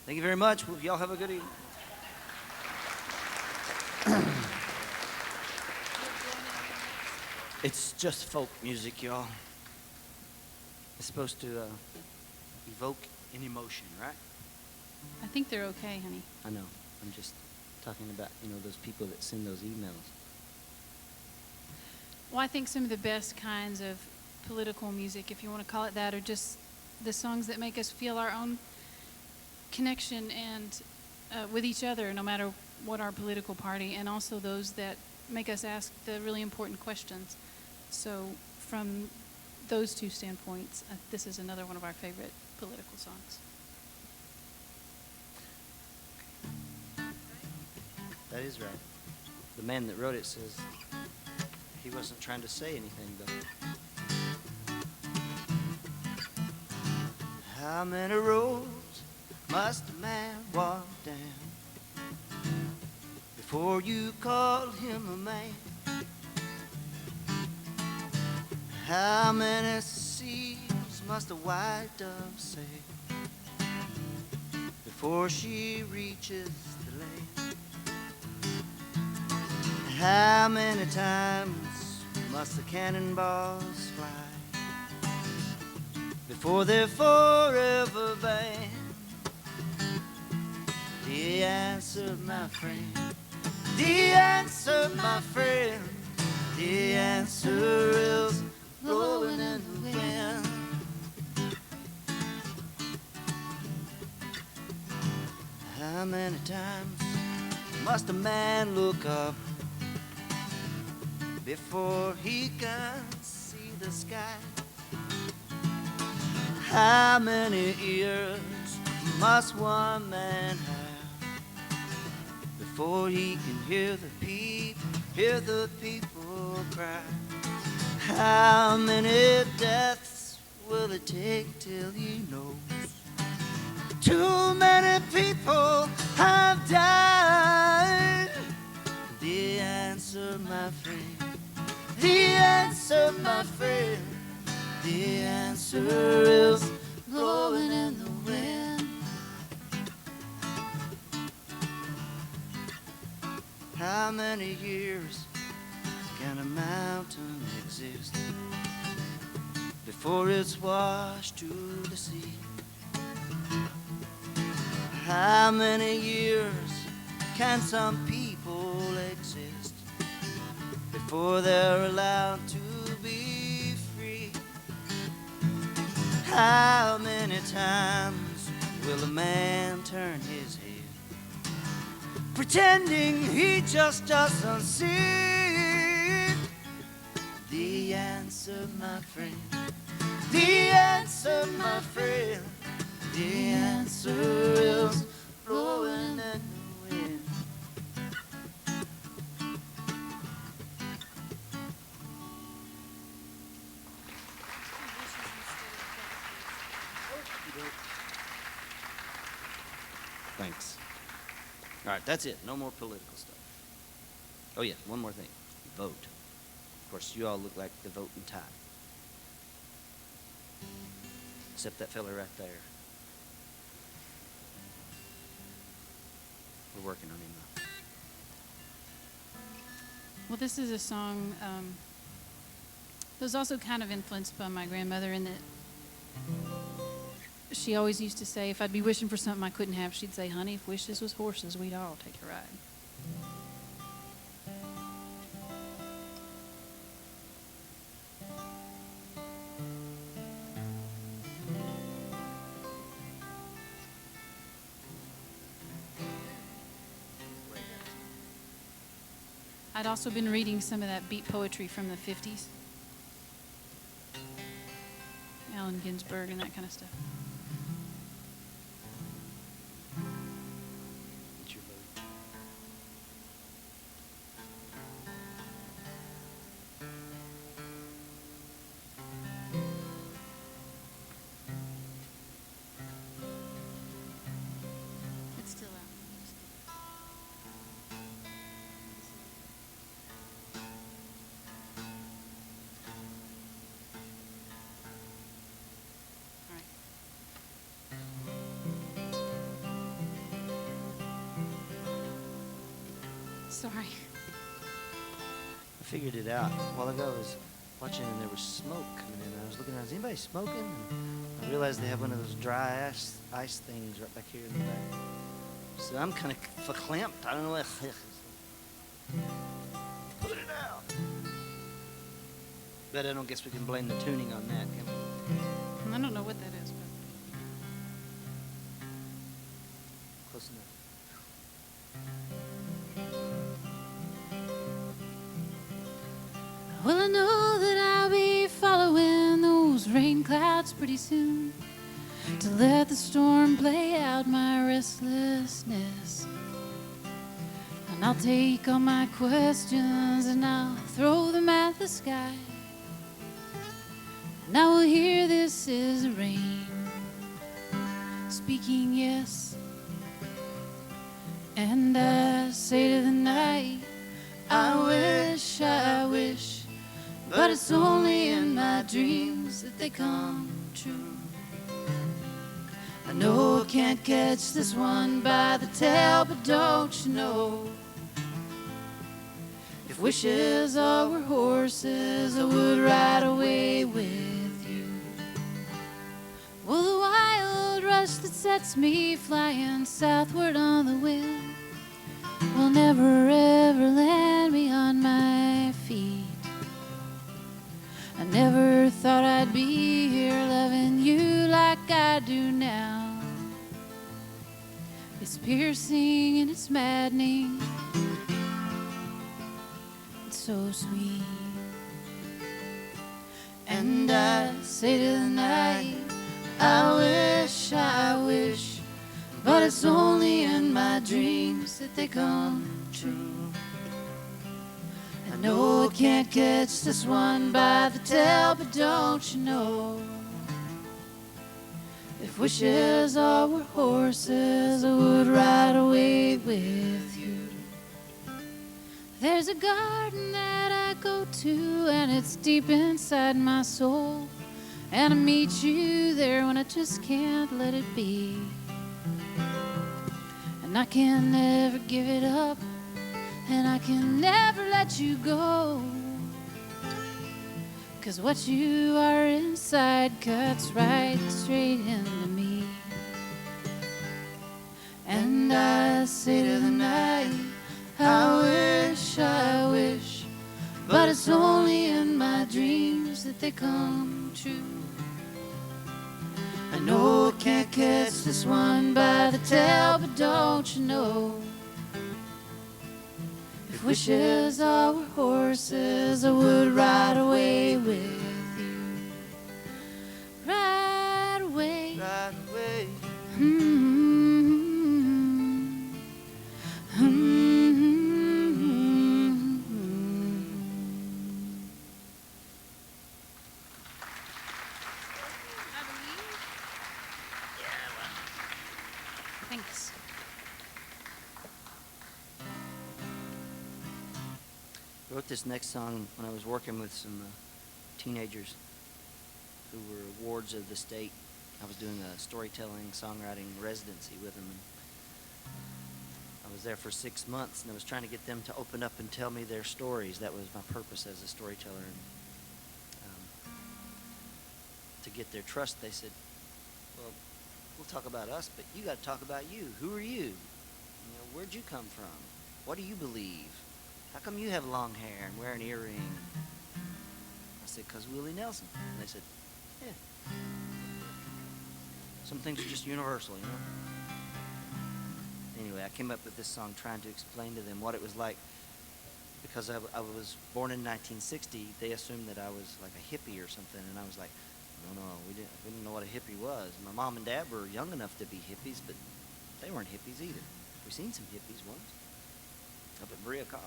Thank you very much. Y'all have a good evening. It's just folk music, y'all. It's supposed to evoke an emotion, right? I think they're okay, honey. I know. I'm just talking about, those people that send those emails. Well, I think some of the best kinds of political music, if you want to call it that, are just the songs that make us feel our own connection and with each other, no matter what our political party, and also those that make us ask the really important questions. So from those two standpoints, this is another one of our favorite political songs. That is right. The man that wrote it says he wasn't trying to say anything, though. How many roads must a man walk down before you call him a man? How many seas must a white dove sail before she reaches the land? How many times must the cannonballs fly before they're forever banned? The answer, my friend, the answer, my friend, the answer is blowing in the wind. How many times must a man look up before he can see the sky? How many ears must one man have before he can hear the people cry? How many deaths will it take till he knows too many people have died? The answer, my friend, the answer, my friend, the answer is blowing in the wind. How many years can a mountain exist before it's washed to the sea? How many years can some people exist before they're allowed to be free? How many times will a man turn his head, pretending he just doesn't see? The answer, my friend, the answer, my friend, the answer is blowing in the wind. All right, that's it. No more political stuff. Oh, yeah, one more thing. Vote. Of course, you all look like the voting type. Except that fella right there. We're working on him now. Well, this is a song that was also kind of influenced by my grandmother in that she always used to say, if I'd be wishing for something I couldn't have, she'd say, honey, if wishes was horses, we'd all take a ride. I'd also been reading some of that beat poetry from the 50s. Allen Ginsberg and that kind of stuff. What's your vote? It's still out. Sorry. I figured it out. A while ago, I was watching and there was smoke coming in. I was looking around, is anybody smoking? And I realized they have one of those dry ice things right back here in the back. So I'm kind of verklempt. I don't know what. Put it out. But I don't guess we can blame the tuning on that, can we? I don't know what that is, but Close enough. Well, I know that I'll be following those rain clouds pretty soon to let the storm play out my restlessness. And I'll take all my questions and I'll throw them at the sky. And I will hear this is the rain speaking yes. And I say to the night, I wish, but it's only in my dreams that they come true. I know I can't catch this one by the tail, but don't you know, if wishes all were horses, I would ride away with you. Well, the wild rush that sets me flying southward on the wind will never ever land me on my feet. I never thought I'd be here loving you like I do now. It's piercing and it's maddening. It's so sweet. And I say to the night, I wish, but it's only in my dreams that they come true. I know I can't catch this one by the tail, but don't you know, if wishes all were horses, I would ride away with you. There's a garden that I go to, and it's deep inside my soul, and I meet you there when I just can't let it be. And I can never give it up, and I can never let you go, 'cause what you are inside cuts right straight into me. And I say to the night, I wish, but it's only in my dreams that they come true. I know I can't catch this one by the tail, but don't you know, if wishes all were horses, I would ride away with you. Ride away. Right away. thanks. I wrote this next song when I was working with some teenagers who were wards of the state. I was doing a storytelling, songwriting residency with them. And I was there for 6 months, and I was trying to get them to open up and tell me their stories. That was my purpose as a storyteller. And, to get their trust, they said, well, we'll talk about us, but you got to talk about you. Who are you? Where'd you come from? What do you believe? How come you have long hair and wear an earring? I said, because Willie Nelson. And they said, yeah. Some things are just universal, you know? Anyway, I came up with this song trying to explain to them what it was like. Because I was born in 1960, they assumed that I was like a hippie or something. And I was like, no, we didn't know what a hippie was. My mom and dad were young enough to be hippies, but they weren't hippies either. We've seen some hippies once up at Berea College.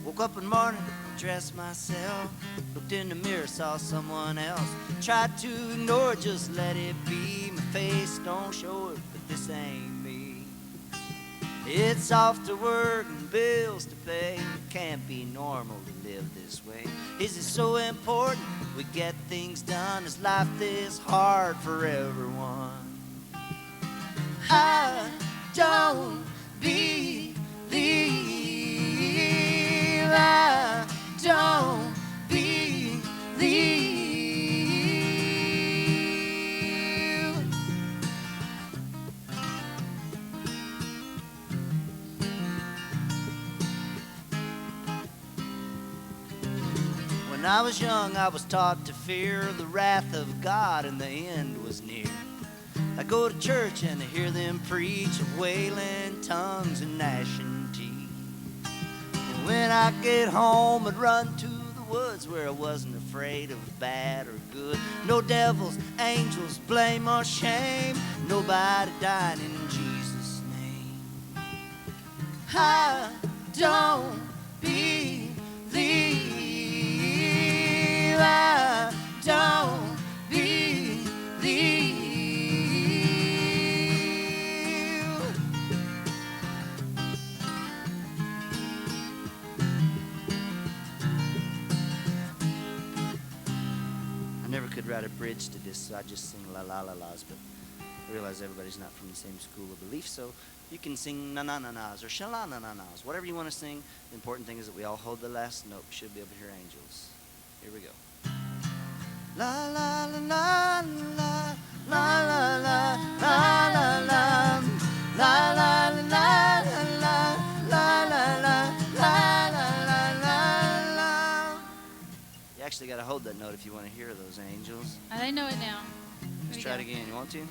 Woke up one morning, dressed myself, looked in the mirror, saw someone else. Tried to ignore it, just let it be. My face don't show it, but this ain't me. It's off to work and bills to pay. It can't be normal to live this way. Is it so important we get things done? Is life this hard for everyone? I don't believe, I don't believe. When I was young, I was taught to fear the wrath of God, and the end was near. I go to church and I hear them preach of wailing tongues and gnashing teeth. And when I get home, I'd run to the woods where I wasn't afraid of bad or good. No devils, angels, blame or shame, nobody dying in Jesus' name. I don't believe, I don't believe. I never could write a bridge to this, so I just sing la la la la's, but I realize everybody's not from the same school of belief, so you can sing na na na na's or shala na na na's, whatever you want to sing. The important thing is that we all hold the last note. We should be able to hear angels. Here we go. La la la la la la la la la la la la la la la la la la. You actually got to hold that note if you want to hear those angels. I know it now. Let's try it again. You want to?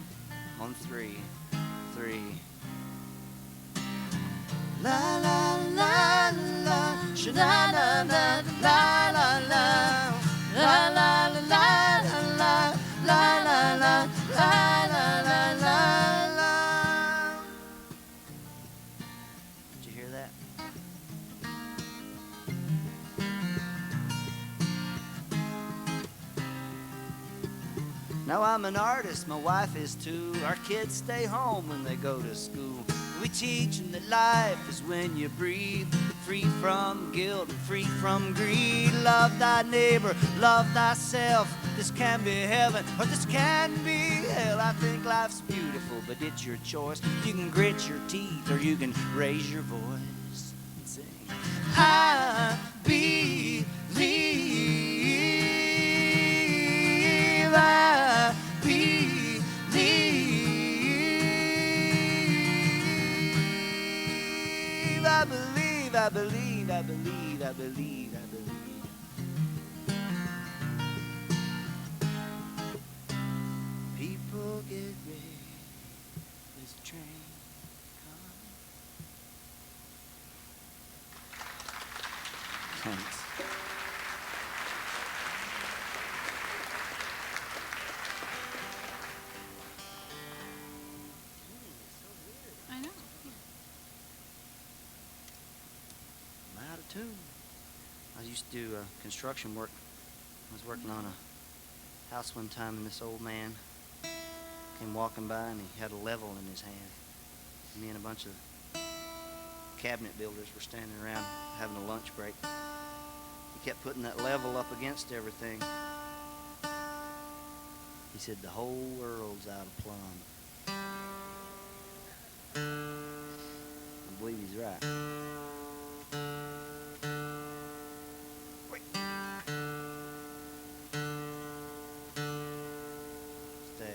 On 3, 3. La la la la, sha la la la la la la. La la la la la la la la la la la la. Did you hear that? Now I'm an artist, my wife is too. Our kids stay home when they go to school. We teach them that life is when you breathe, free from guilt and free from greed. Love thy neighbor, love thyself. This can be heaven or this can be hell. I think life's beautiful, but it's your choice. You can grit your teeth or you can raise your voice and sing. I believe, I believe. I believe, I believe, I believe, I believe, I believe. People get ready, there's a train coming. Thanks. I know. I'm out of tune. I used to do construction work was working on a house one time, and this old man came walking by, and he had a level in his hand. Me and a bunch of cabinet builders were standing around having a lunch break. He kept putting that level up against everything. He said, the whole world's out of plumb. I believe he's right. Wait. Stay.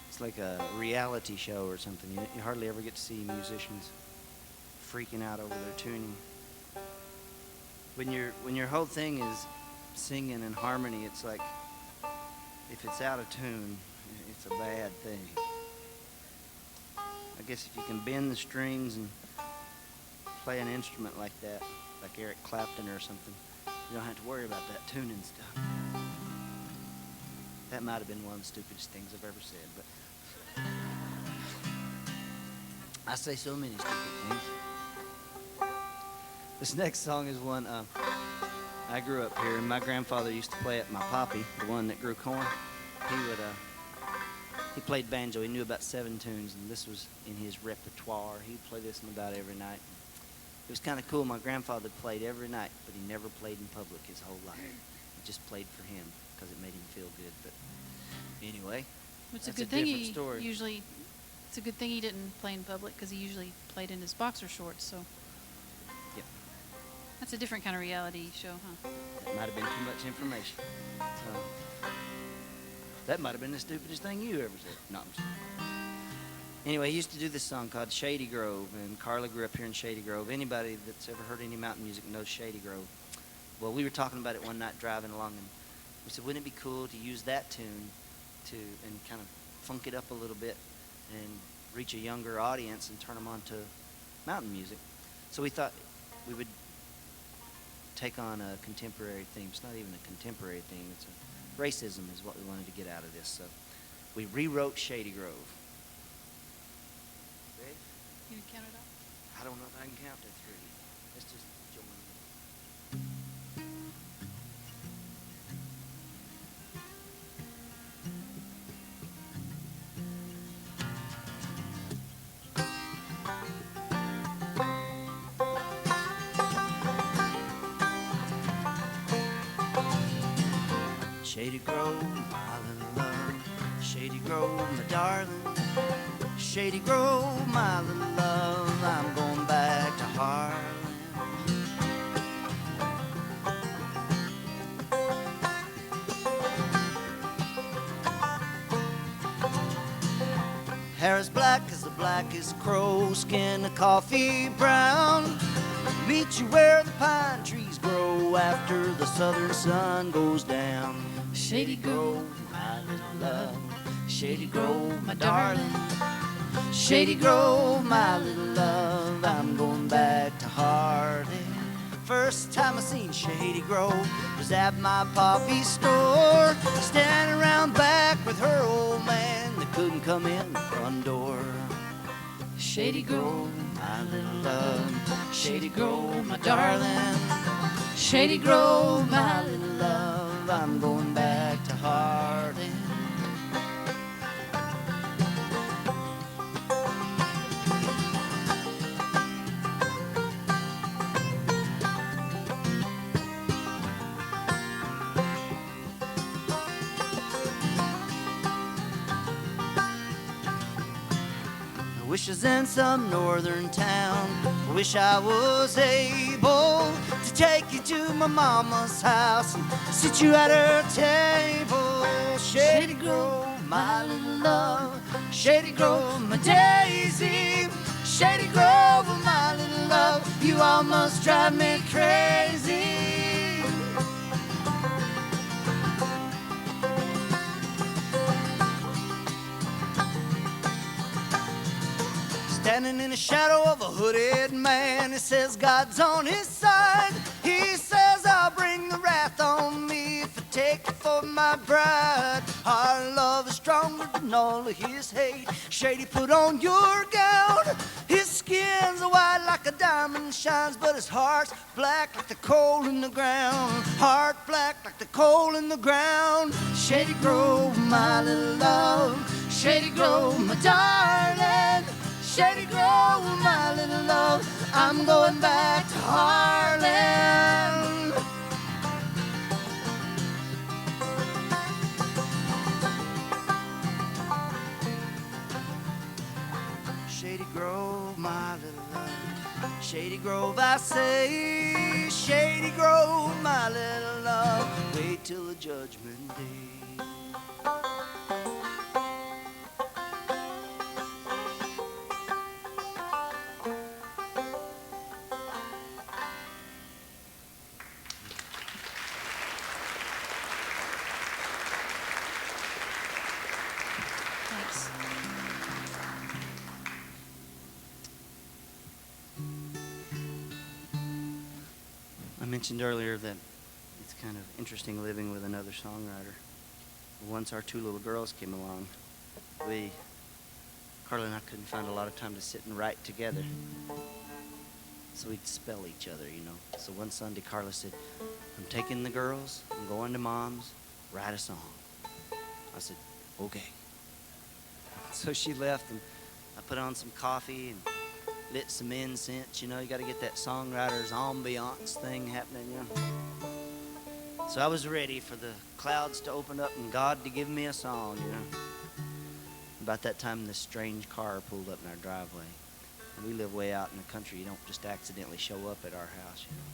It's like a reality show or something. You hardly ever get to see musicians freaking out over their tuning. When your whole thing is singing in harmony, it's like if it's out of tune, it's a bad thing. I guess if you can bend the strings and play an instrument like that, like Eric Clapton or something, you don't have to worry about that tuning stuff. That might have been one of the stupidest things I've ever said, but I say so many stupid things. This next song is one, I grew up here, and my grandfather used to play it. My poppy, the one that grew corn, he played banjo. He knew about 7 tunes, and this was in his repertoire. He'd play this one about every night. It was kind of cool. My grandfather played every night, but he never played in public his whole life. He just played for him because it made him feel good. But anyway, It's that's a good thing different he story. usually. It's a good thing he didn't play in public because he usually played in his boxer shorts. So Yep. that's a different kind of reality show, huh? That might have been too much information. That might have been the stupidest thing you ever said. No, I'm just kidding. Anyway, he used to do this song called Shady Grove, and Carla grew up here in Shady Grove. Anybody that's ever heard any mountain music knows Shady Grove. Well, we were talking about it one night driving along, and we said, wouldn't it be cool to use that tune and kind of funk it up a little bit and reach a younger audience and turn them on to mountain music? So we thought we would take on a contemporary theme. It's not even a contemporary theme. It's racism is what we wanted to get out of this. So we rewrote Shady Grove. Ready? You can count it off. I don't know if I can count to 3. Let's just join in. Shady Grove, my little love. Shady Grove, my darling. Shady Grove, my little love. I'm going back to Harlan. Hair as black as the blackest crow, skin a coffee brown. Meet you where the pine trees grow after the southern sun goes down. Shady Grove, my little love. Shady Grove, my darling. Shady Grove, my little love. I'm going back to Hardin. First time I seen Shady Grove was at my poppy store, standing around back with her old man that couldn't come in the front door. Shady Grove, my little love. Shady Grove, my darling. Shady Grove, my little love. I'm going back to Hardin. I wish I was in some northern town. I wish I was able to take you to my mama's house and sit you at her table. Shady Grove, my little love. Shady Grove, my daisy. Shady Grove, my little love. You almost drive me crazy. standing in the shadow of a hooded man. He says God's on his side. He says I'll bring the wrath on me if I take you for my bride. Our love is stronger than all of his hate. Shady, put on your gown. His skin's white like a diamond shines, but his heart's black like the coal in the ground. Heart black like the coal in the ground. Shady Grove, my little love. Shady Grove, my darling. Shady Grove, my little love. I'm going back to Harlan. Shady Grove, my little love. Shady Grove, I say. Shady Grove, my little love. Wait till the judgment day. I mentioned earlier that it's kind of interesting living with another songwriter. Once our two little girls came along, Carla and I couldn't find a lot of time to sit and write together. So we'd spell each other, you know. So one Sunday, Carla said, I'm taking the girls, I'm going to Mom's, write a song. I said, okay. So she left, and I put on some coffee and lit some incense. You know, you got to get that songwriter's ambiance thing happening, you know. So I was ready for the clouds to open up and God to give me a song, you know. About that time, this strange car pulled up in our driveway. And we live way out in the country. You don't just accidentally show up at our house, you know.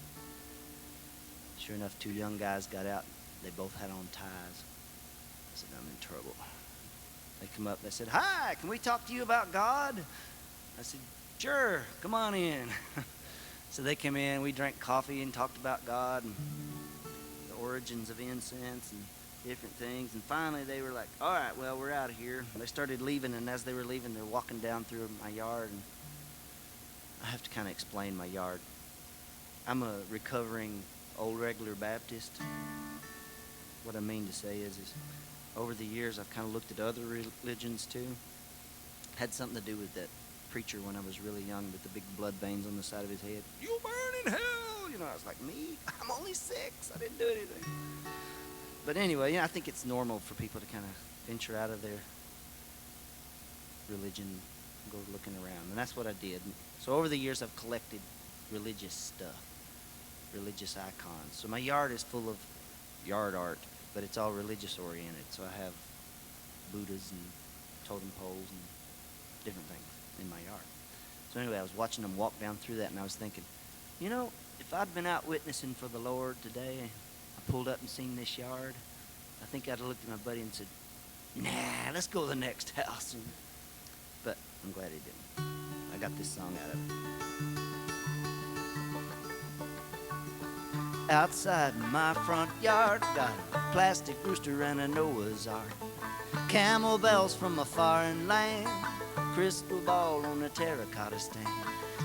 Sure enough, two young guys got out. They both had on ties. I said, I'm in trouble. They come up, they said, hi, can we talk to you about God? I said, sure, come on in. So they came in, we drank coffee and talked about God and the origins of incense and different things. And finally they were like, all right, well, we're out of here. And they started leaving, and as they were leaving, they're walking down through my yard. And I have to kind of explain my yard. I'm a recovering old regular Baptist. What I mean to say is over the years, I've kind of looked at other religions too. Had something to do with that preacher when I was really young with the big blood veins on the side of his head. You'll burn in hell! You know, I was like, me? I'm only 6. I didn't do anything. But anyway, yeah, I think it's normal for people to kind of venture out of their religion and go looking around. And that's what I did. So over the years, I've collected religious stuff, religious icons. So my yard is full of yard art, but it's all religious oriented. So I have Buddhas and totem poles and different things in my yard. So anyway, I was watching them walk down through that, and I was thinking, you know, if I'd been out witnessing for the Lord today, I pulled up and seen this yard, I think I'd have looked at my buddy and said, nah, let's go to the next house. But I'm glad he didn't. I got this song out of it. Outside my front yard, got a plastic rooster and a Noah's Ark, camel bells from a foreign land, crystal ball on a terracotta stand,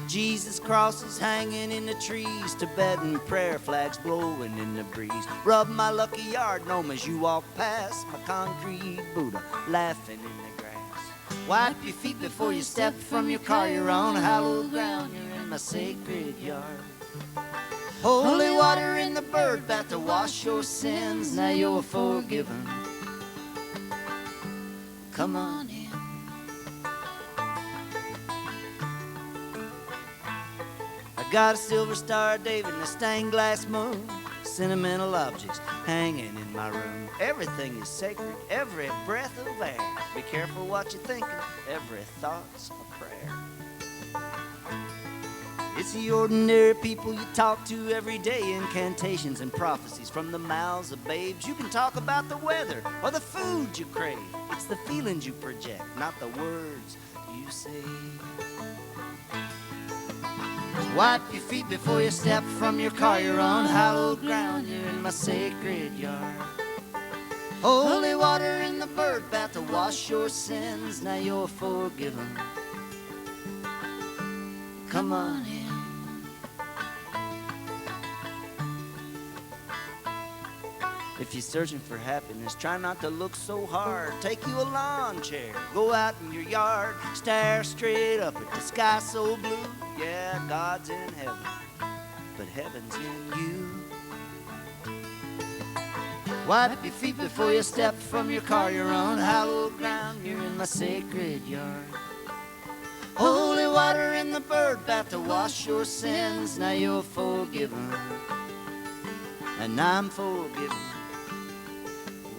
Jesus crosses hanging in the trees, Tibetan prayer flags blowing in the breeze. Rub my lucky yard gnome as you walk past, my concrete Buddha laughing in the grass. Wipe your feet before you step from your car, you're on hallowed ground, you're in my sacred yard. Holy water in the bird bath to wash your sins, now you're forgiven. Come on in. I got a silver star of David and a stained glass moon, sentimental objects hanging in my room. Everything is sacred, every breath of air. Be careful what you're thinking, every thought's a prayer. It's the ordinary people you talk to every day, incantations and prophecies from the mouths of babes. You can talk about the weather or the food you crave. It's the feelings you project, not the words you say. Wipe your feet before you step from your car, you're on hallowed ground, you're in my sacred yard. Holy water in the bird bath to wash your sins, now you're forgiven. Come on in. If you're searching for happiness, try not to look so hard. Take you a lawn chair, go out in your yard, stare straight up at the sky so blue. Yeah, God's in heaven, but heaven's in you. Wipe your feet before you step from your car. You're on hallowed ground, you're in my sacred yard. Holy water in the bird bath to wash your sins. Now you're forgiven, and I'm forgiven.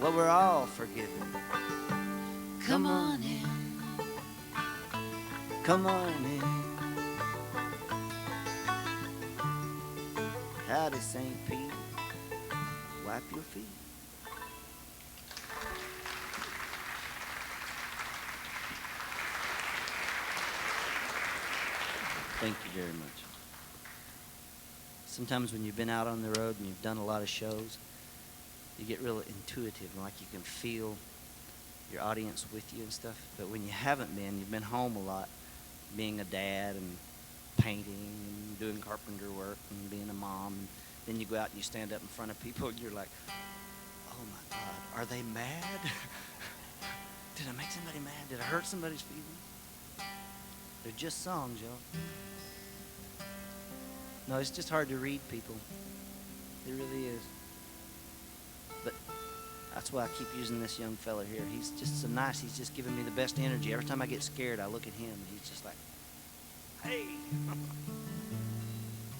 Well, we're all forgiven. Come on in. Come on in. Howdy, St. Pete. Wipe your feet. Thank you very much. Sometimes when you've been out on the road and you've done a lot of shows, you get real intuitive and like you can feel your audience with you and stuff. But when you haven't been, you've been home a lot, being a dad and painting and doing carpenter work and being a mom. And then you go out and you stand up in front of people and you're like, oh my God, are they mad? Did I make somebody mad? Did I hurt somebody's feelings? They're just songs, y'all. No, it's just hard to read people. It really is. But that's why I keep using this young fella here. He's just so nice. He's just giving me the best energy. Every time I get scared, I look at him, and he's just like, hey,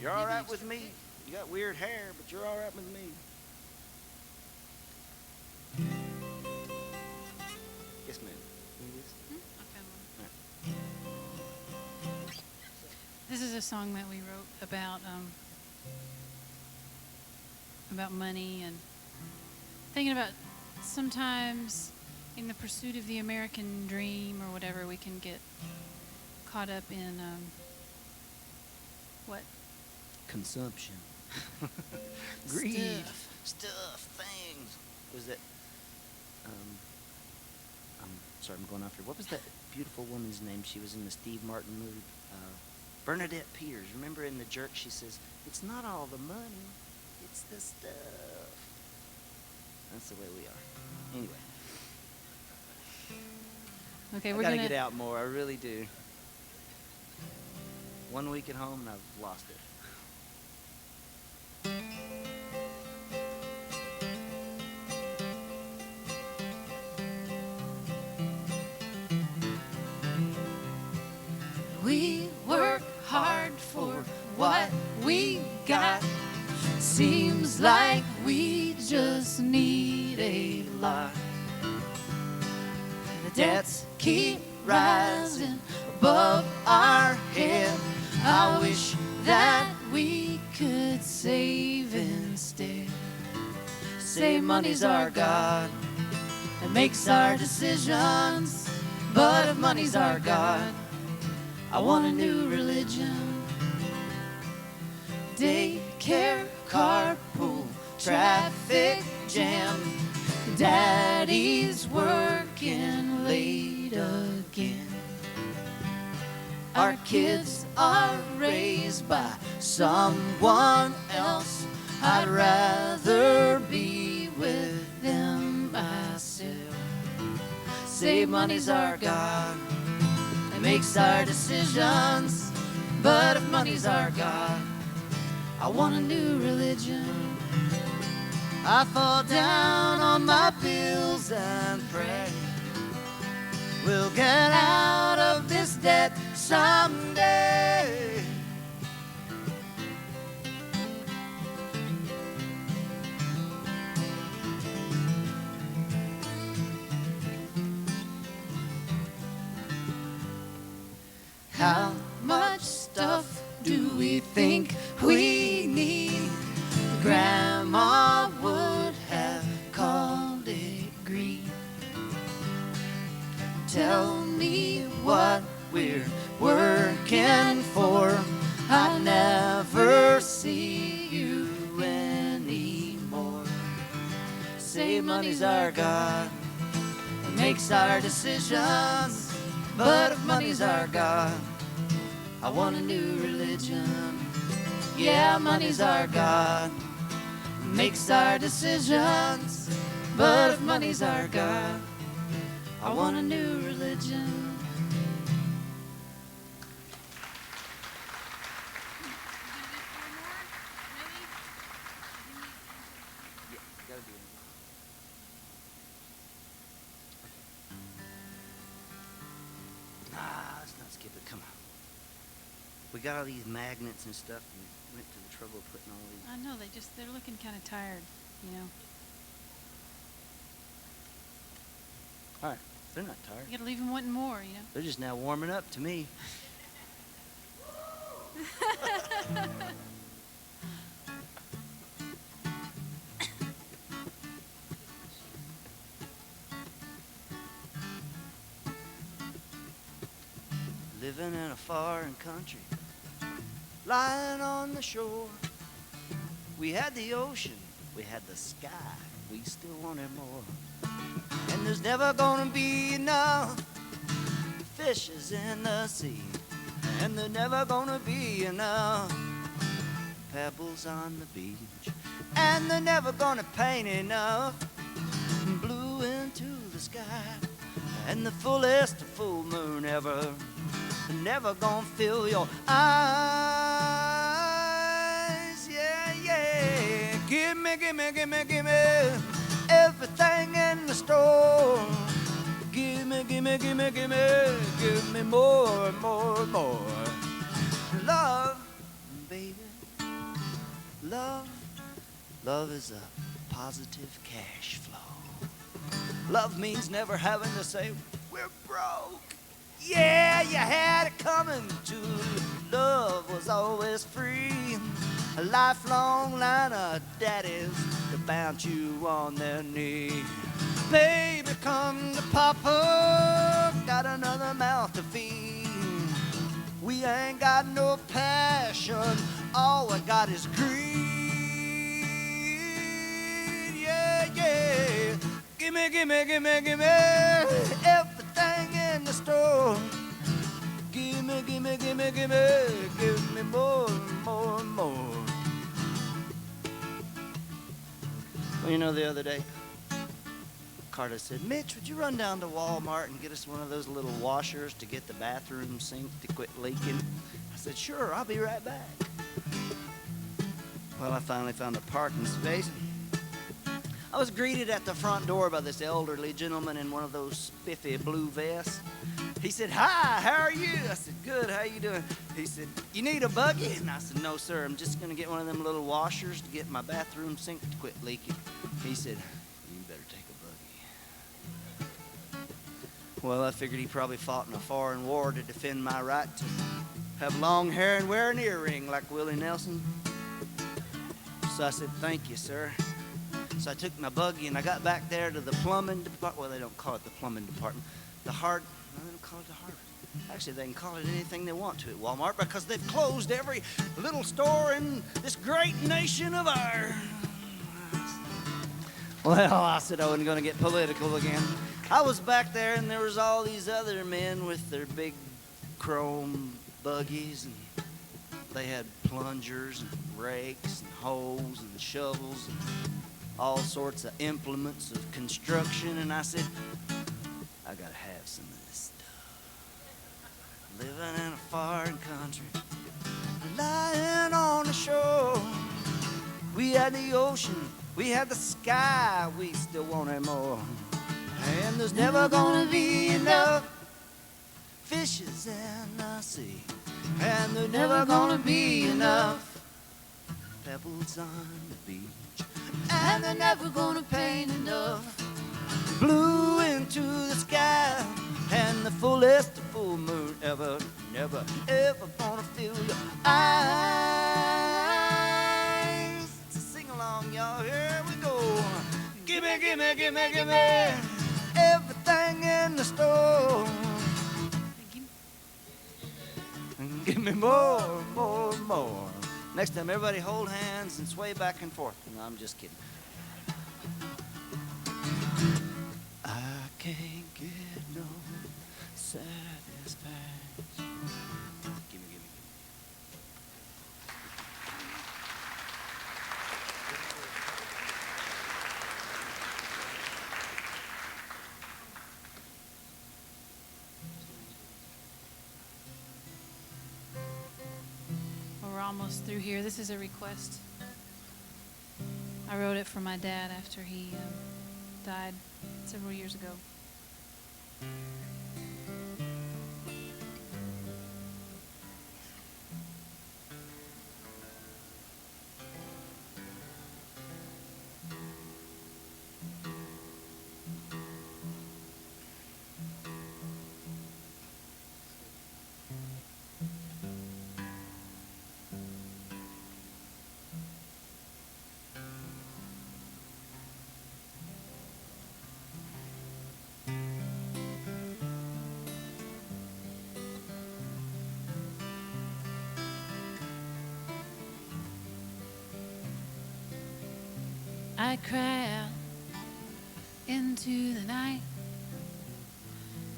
you're all right with me? You got weird hair, but you're all right with me. Yes, ma'am. This is a song that we wrote about money and thinking about sometimes in the pursuit of the American dream or whatever, we can get caught up in what? Consumption. Greed. Stuff. Things. Was that? I'm sorry, I'm going off here. What was that beautiful woman's name? She was in the Steve Martin movie. Bernadette Peters. Remember in The Jerk, she says, it's not all the money, it's the stuff. That's the way we are. Anyway. Okay, I we're gotta gonna get out more, I really do. 1 week at home and I've lost it. We work hard for what we got. Seems like we just need a lot. The debts keep rising above our head. I wish that we could save instead. Say money's our God and makes our decisions. But if money's our God, I want a new religion. Daycare, carpool, traffic jam. Daddy's working late again. Our kids are raised by someone else. I'd rather be with them myself. Say money's our God, it makes our decisions. But if money's our God, I want a new religion. I fall down on my bills and pray we'll get out of this debt someday. How much stuff do we think we need? Grandma would have called it greed. Tell me what we're working for. I never see you anymore. Say money's our God, it makes our decisions. But if money's our God, I want a new religion. Yeah, money's our God, makes our decisions. But if money's our God, I want a new religion. Nah, let's not skip it. Come on. We got all these magnets and stuff, and we went to the trouble of putting all these. I know, they're looking kind of tired, you know. All right, they're not tired. You gotta leave them wanting more, you know. They're just now warming up to me. Living in a foreign country, lying on the shore. We had the ocean, we had the sky, we still wanted more. And there's never gonna be enough fishes in the sea, and there's never gonna be enough pebbles on the beach, and they're never gonna paint enough blue into the sky, and the fullest full moon ever, never gonna fill your eyes. Yeah, yeah. Give me, give me, give me, give me everything in the store. Give me, give me, give me, give me, give me more, more, more. Love, baby, love, love is a positive cash flow. Love means never having to say, we're broke. Yeah, you had it coming too. Love was always free. A lifelong line of daddies to bounce you on their knee. Baby, come to Papa, got another mouth to feed. We ain't got no passion, all we got is greed. Yeah, yeah. Gimme, gimme, gimme, gimme everything in the store. Gimme, gimme, gimme, gimme, give me more, more, more. Well, you know, the other day, Carter said, Mitch, would you run down to Walmart and get us one of those little washers to get the bathroom sink to quit leaking? I said, sure, I'll be right back. Well, I finally found a parking space. I was greeted at the front door by this elderly gentleman in one of those spiffy blue vests. He said, hi, how are you? I said, good, how you doing? He said, you need a buggy? And I said, no, sir, I'm just gonna get one of them little washers to get my bathroom sink to quit leaking. He said, you better take a buggy. Well, I figured he probably fought in a foreign war to defend my right to have long hair and wear an earring like Willie Nelson. So I said, thank you, sir. So I took my buggy and I got back there to the plumbing department. Well, they don't call it the plumbing department. They don't call it the hard. Actually, they can call it anything they want to at Walmart because they've closed every little store in this great nation of ours. Well, I said I wasn't going to get political again. I was back there and there was all these other men with their big chrome buggies, and they had plungers and rakes and hoes and shovels and all sorts of implements of construction, and I said, I gotta have some of this stuff. Living in a foreign country, lying on the shore. We had the ocean, we had the sky, we still wanted more. And there's never gonna be enough fishes in the sea, and there's never gonna be enough pebbles on the beach. And they're never gonna paint enough blue into the sky, and the fullest full moon ever, never, ever gonna fill your eyes. So sing along, y'all, here we go. Gimme, gimme, gimme, gimme everything in the store. Give me more, more, more. Next time, everybody hold hands and sway back and forth. No, I'm just kidding. I can't get no satisfaction. Gimme, gimme, gimme. almost through here. This is a request. I wrote it for my dad after he died several years ago. I cry out into the night.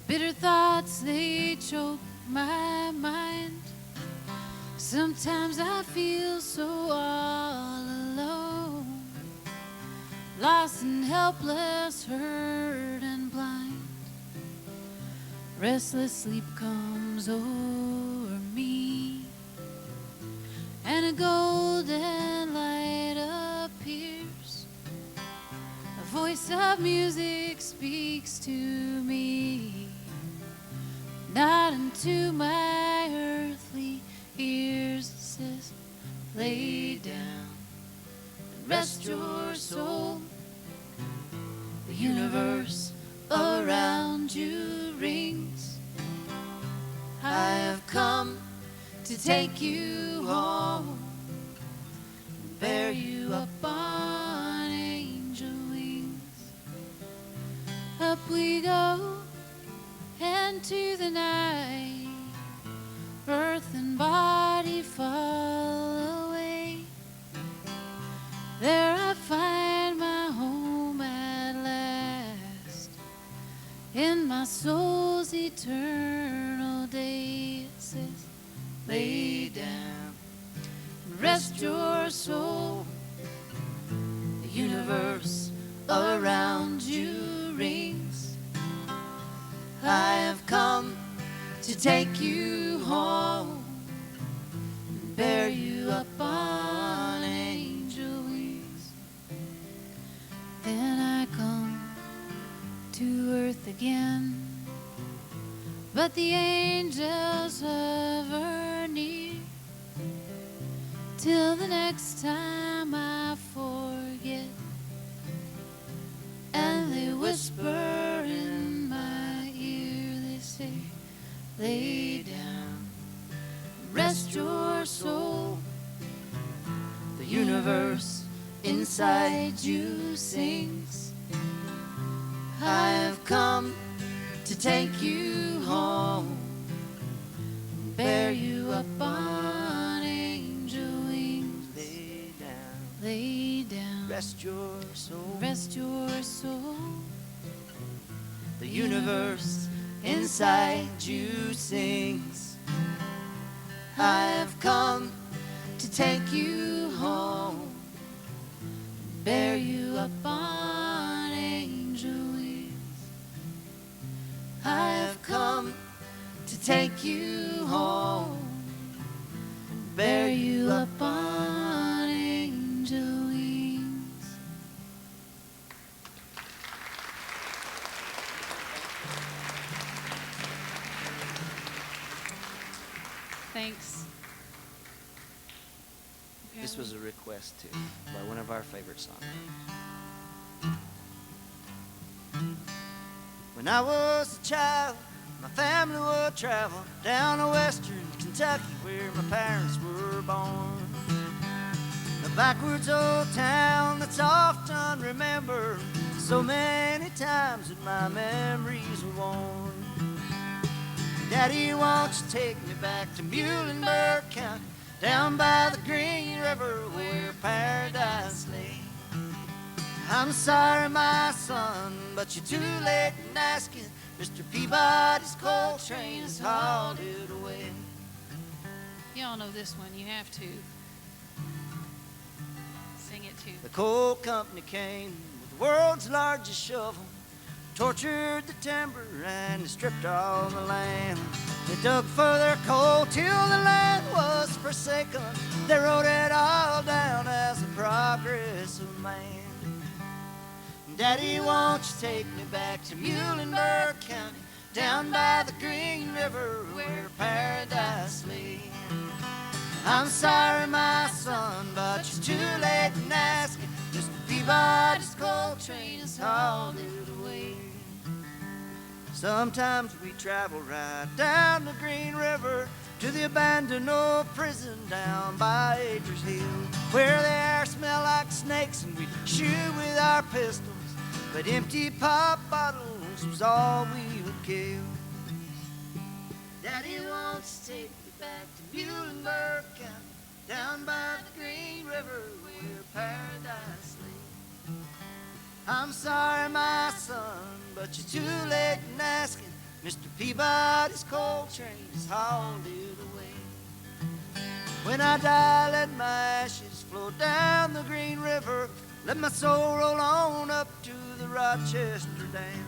Bitter thoughts, they choke my mind. Sometimes I feel so all alone, lost and helpless, hurt and blind. Restless sleep comes over me, and a golden light appears. A voice of music speaks to me, not into my earthly ears. It says, lay down and rest your soul. The universe around you rings. I have come to take you home and bear you up on angel wings. Up we go into the night, earth and body fall away. There I find my home at last, in my soul's eternal day. It says, lay down, rest your soul. The universe around you rings. I have come to take you home and bear you up on angel wings. Then I come to earth again, but the angels hover near, till the next time I forget, and they whisper in my ear. They say, lay down, rest your soul. The universe inside you sings. I have come to take you home and bear you up on angel wings. Lay down, rest your soul. Rest your soul. The universe inside you sings. I have come to take you home and bear you up on angel wings. I have come to take you home and bear you up on angel wings. Thanks. This was a request too, by one of our favorite songwriters. When I was a child, my family would travel down to western Kentucky, where my parents were born. The backwoods old town that's often remembered so many times that my memories are worn. Daddy, won't you take me back to Mule in Burke County, down by the Green River where paradise lay. I'm sorry, my son, but you're too late in asking. Mr. Peabody's coal train has hauled it away. Y'all know this one. You have to sing it too. The coal company came with the world's largest shovel, tortured the timber and they stripped all the land. They dug for their coal till the land was forsaken. They wrote it all down as the progress of man. Daddy, won't you take me back to Muhlenberg County, down by the Green River where paradise lay? I'm sorry, my son, but you're too late in asking. Mr. Peabody's coal train is hauled it away. Sometimes we travel right down the Green River to the abandoned old prison down by Adrian's Hill, where the air smell like snakes and we shoot with our pistols, but empty pop bottles was all we would kill. Daddy wants to take me back to Muhlenberg County, down by the Green River where paradise lay. I'm sorry, my son, but you're too late in asking. Mr. Peabody's coal train has hauled it away. When I die, let my ashes flow down the Green River. Let my soul roll on up to the Rochester Dam.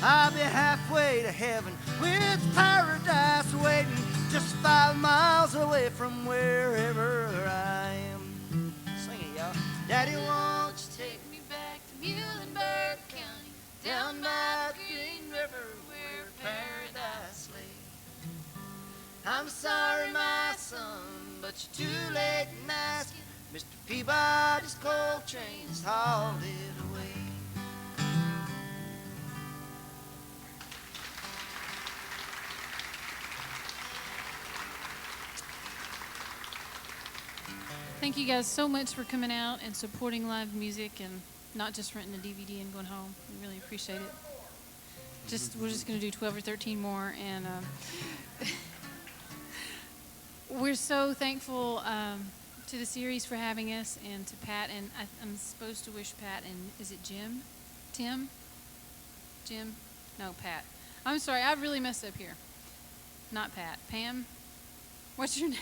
I'll be halfway to heaven with paradise waiting, just 5 miles away from wherever I am. Sing it, y'all. Daddy, won't you take me back to Muhlenberg County, down by the Green River where paradise lay? I'm sorry, my son, but you're too late in asking. Mr. Peabody's coal train has hauled it away. Thank you guys so much for coming out and supporting live music and not just renting a DVD and going home. We really appreciate it. We're just going to do 12 or 13 more, and we're so thankful to the series for having us, and to Pat, and I'm supposed to wish Pat, and is it Jim? Tim? Jim? No, Pat. I'm sorry, I really messed up here. Not Pat. Pam? What's your name?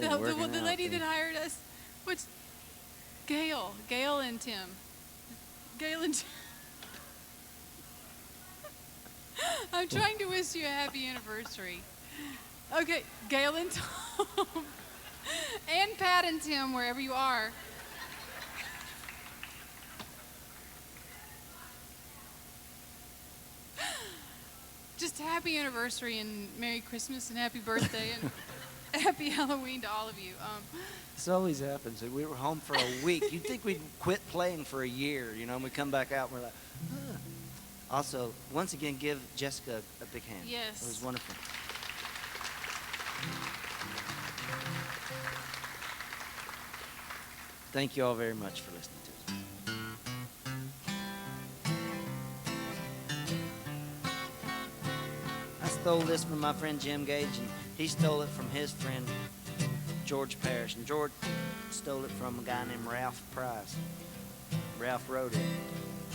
the lady that hired us. What's Gail? Gail and Tim. Gail and Tim. I'm trying to wish you a happy anniversary. Okay, Gail and Tom. And Pat and Tim, wherever you are. Just happy anniversary and Merry Christmas and happy birthday and happy Halloween to all of you. This always happens. We were home for a week. You'd think we'd quit playing for a year, you know, and we come back out and we're like, huh. Also, once again, give Jessica a big hand. Yes. It was wonderful. Thank you all very much for listening to us. I stole this from my friend Jim Gage, and he stole it from his friend George Parrish, and George stole it from a guy named Ralph Price. Ralph wrote it.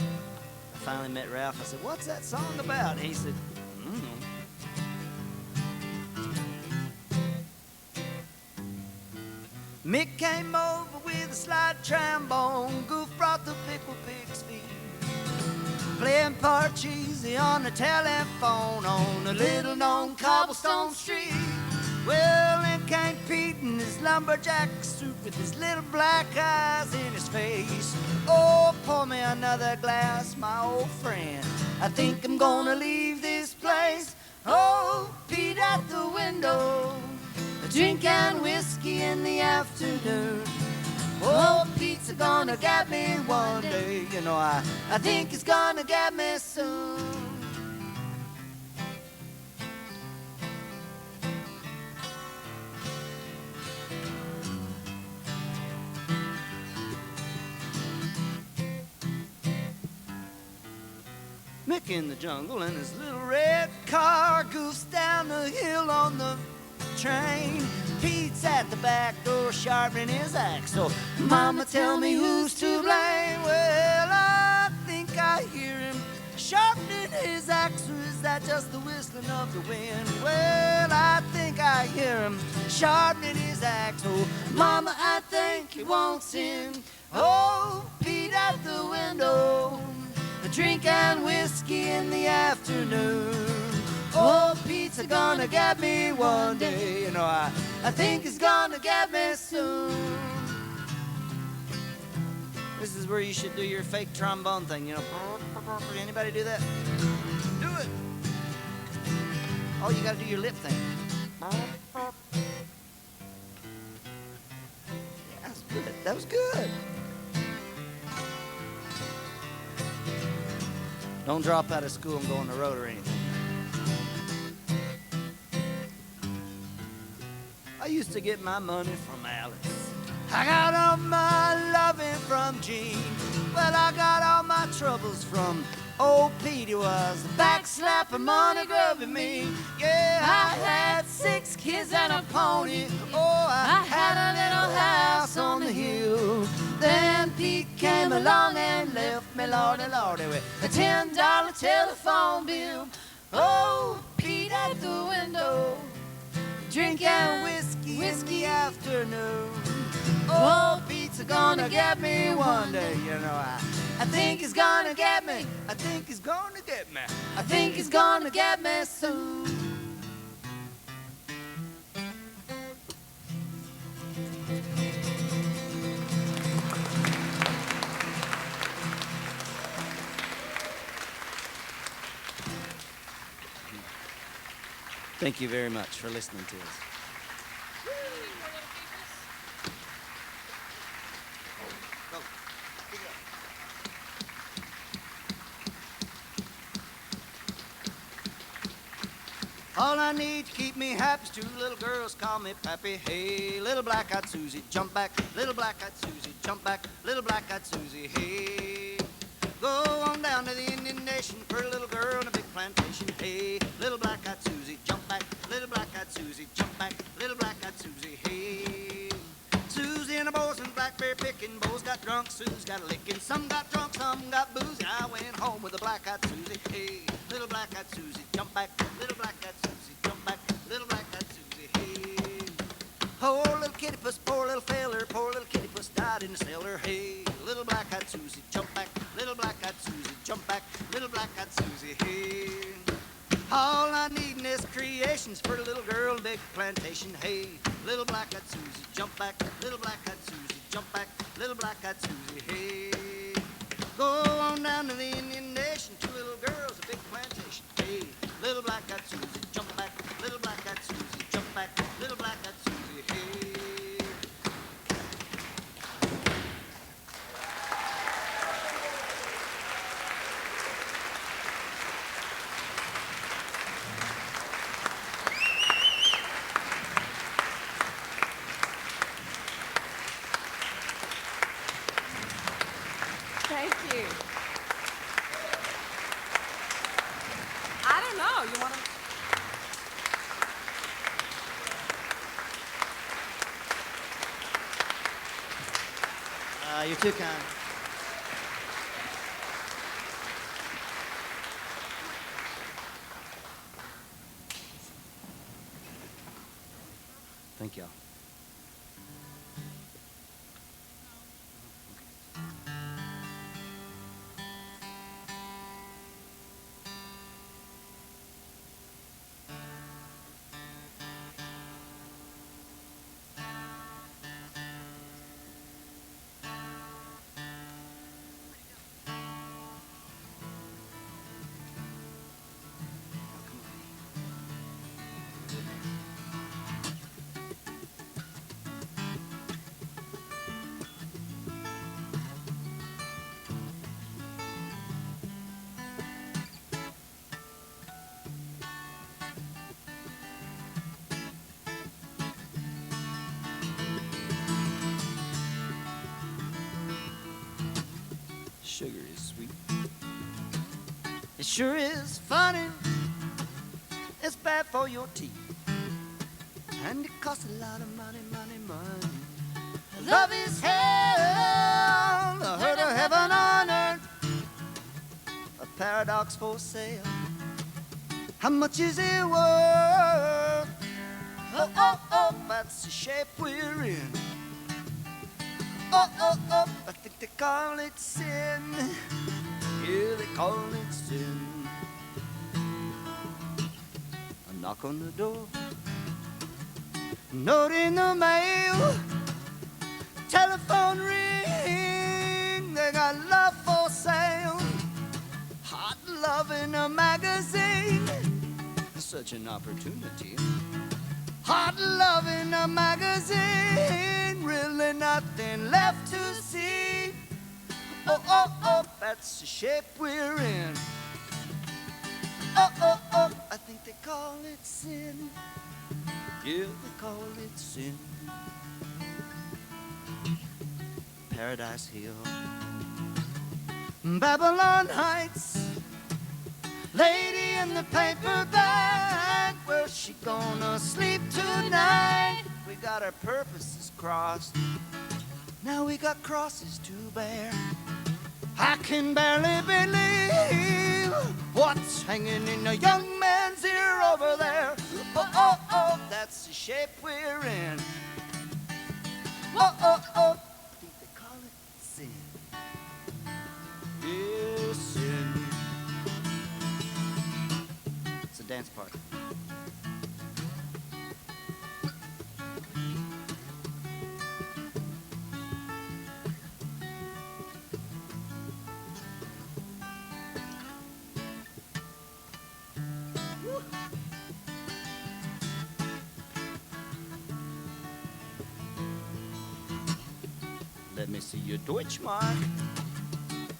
I finally met Ralph. I said, "What's that song about?" And he said, Mick came over with a slide trombone. Goof brought the pickle pig's feet. Playing Parcheesi on the telephone on a little-known cobblestone street. Well, in came Pete in his lumberjack suit with his little black eyes in his face. Oh, pour me another glass, my old friend. I think I'm gonna leave this place. Oh, Pete at the window, drinking whiskey in the afternoon. Oh, Pete's gonna get me one day. You know, I think he's gonna get me soon. Mick in the jungle in his little red car goofs down the hill on the train. Pete's at the back door sharpening his axe. So, Mama, tell me who's to blame. Well, I think I hear him sharpening his axe, or is that just the whistling of the wind? Well, I think I hear him sharpening his axe. Oh, Mama, I think he wants him. Oh, Pete at the window, drinking whiskey in the afternoon. Oh, Pete's gonna get me one day. You know, I think he's gonna get me soon. This is where you should do your fake trombone thing, you know. Anybody do that? Do it. Oh, you gotta do your lip thing. Yeah, that's good. That was good. Don't drop out of school and go on the road or anything. I used to get my money from Alice. I got all my loving from Jean. Well, I got all my troubles from old Pete. He was the backslapper, money grubbing me. Yeah, I had 6 kids and a pony. Oh, I had a little house on the hill. Then Pete came along and left me, Lordy, Lordy, with a $10 telephone bill. Oh, Pete at the window, drinking whiskey afternoon. Oh, Pete's gonna get me one day, you know. I think he's gonna get me. I think he's gonna get me. I think he's gonna get me soon. Thank you very much for listening to us. All I need to keep me happy is 2 little girls call me Pappy. Hey, little black-eyed Susie, jump back. Little black-eyed Susie, jump back. Little black-eyed Susie, hey. Go on down to the Indian Nation, pretty little girl in a big plantation. Hey, little black-eyed Susie, jump back. Little black-eyed Susie, jump back. Little black-eyed Susie, hey. Susie and the boys and blackberry picking. Boys got drunk, Susie got a licking. Some got drunk, some got boozy. I went home with a black-eyed Susie, hey. Little black-eyed Susie, jump back. Little black-eyed Susie, jump back. Little black-eyed Susie, hey. Poor little kitty puss, poor little feller. Poor little kitty puss died in the cellar, hey. Little black-eyed Susie, jump back. Little black-eyed Susie, jump back. Little black-eyed Susie, hey. All I need in this creation's for a little girl, big plantation, hey. Little black-eyed Susie, jump back. Little black-eyed Susie, jump back. Little black-eyed Susie, hey. Go on down to the Indian Nation, 2 little girls, a big plantation, hey. Little black-eyed Susie, jump back. Little black-eyed Susie, jump back. Little black-eyed Susie, hey. Thank you. I don't know. You want to? You're too kind. Thank y'all. Sugar is sweet. It sure is funny. It's bad for your teeth. And it costs a lot of money, money, money. Love is hell, the hurt of heaven on earth. A paradox for sale. How much is it worth? Oh, oh, oh, that's the shape we're in. Oh, oh, oh, I think they call it sin. Yeah, they call it sin. And knock on the door. Note in the mail, telephone ring, they got love for sale. Hot love in a magazine, such an opportunity. Hot love in a magazine, really nothing left to see. Oh, oh, oh, that's the shape we're in. Oh, oh, oh, I think they call it sin. Yeah, they call it sin. Paradise Hill, Babylon Heights, lady in the paper bag, where's she gonna sleep tonight? We got our purposes crossed, now we got crosses to bear. I can barely believe what's hanging in a young man's ear over there. Oh, oh, oh, that's the shape we're in. Oh, oh, oh, I think they call it sin. Yes, sin. It's a dance party. Let me see your Deutschmark.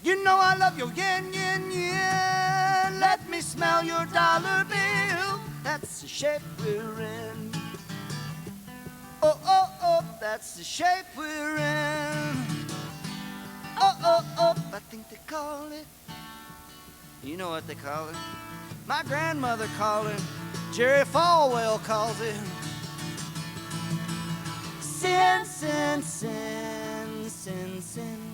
You know I love your yen, yen, yen. Let me smell your dollar bill. That's the shape we're in. Oh, oh, oh, that's the shape we're in. Oh, oh, oh, I think they call it. You know what they call it? My grandmother called it. Jerry Falwell calls it. Sin, sin, sin, sin, sin.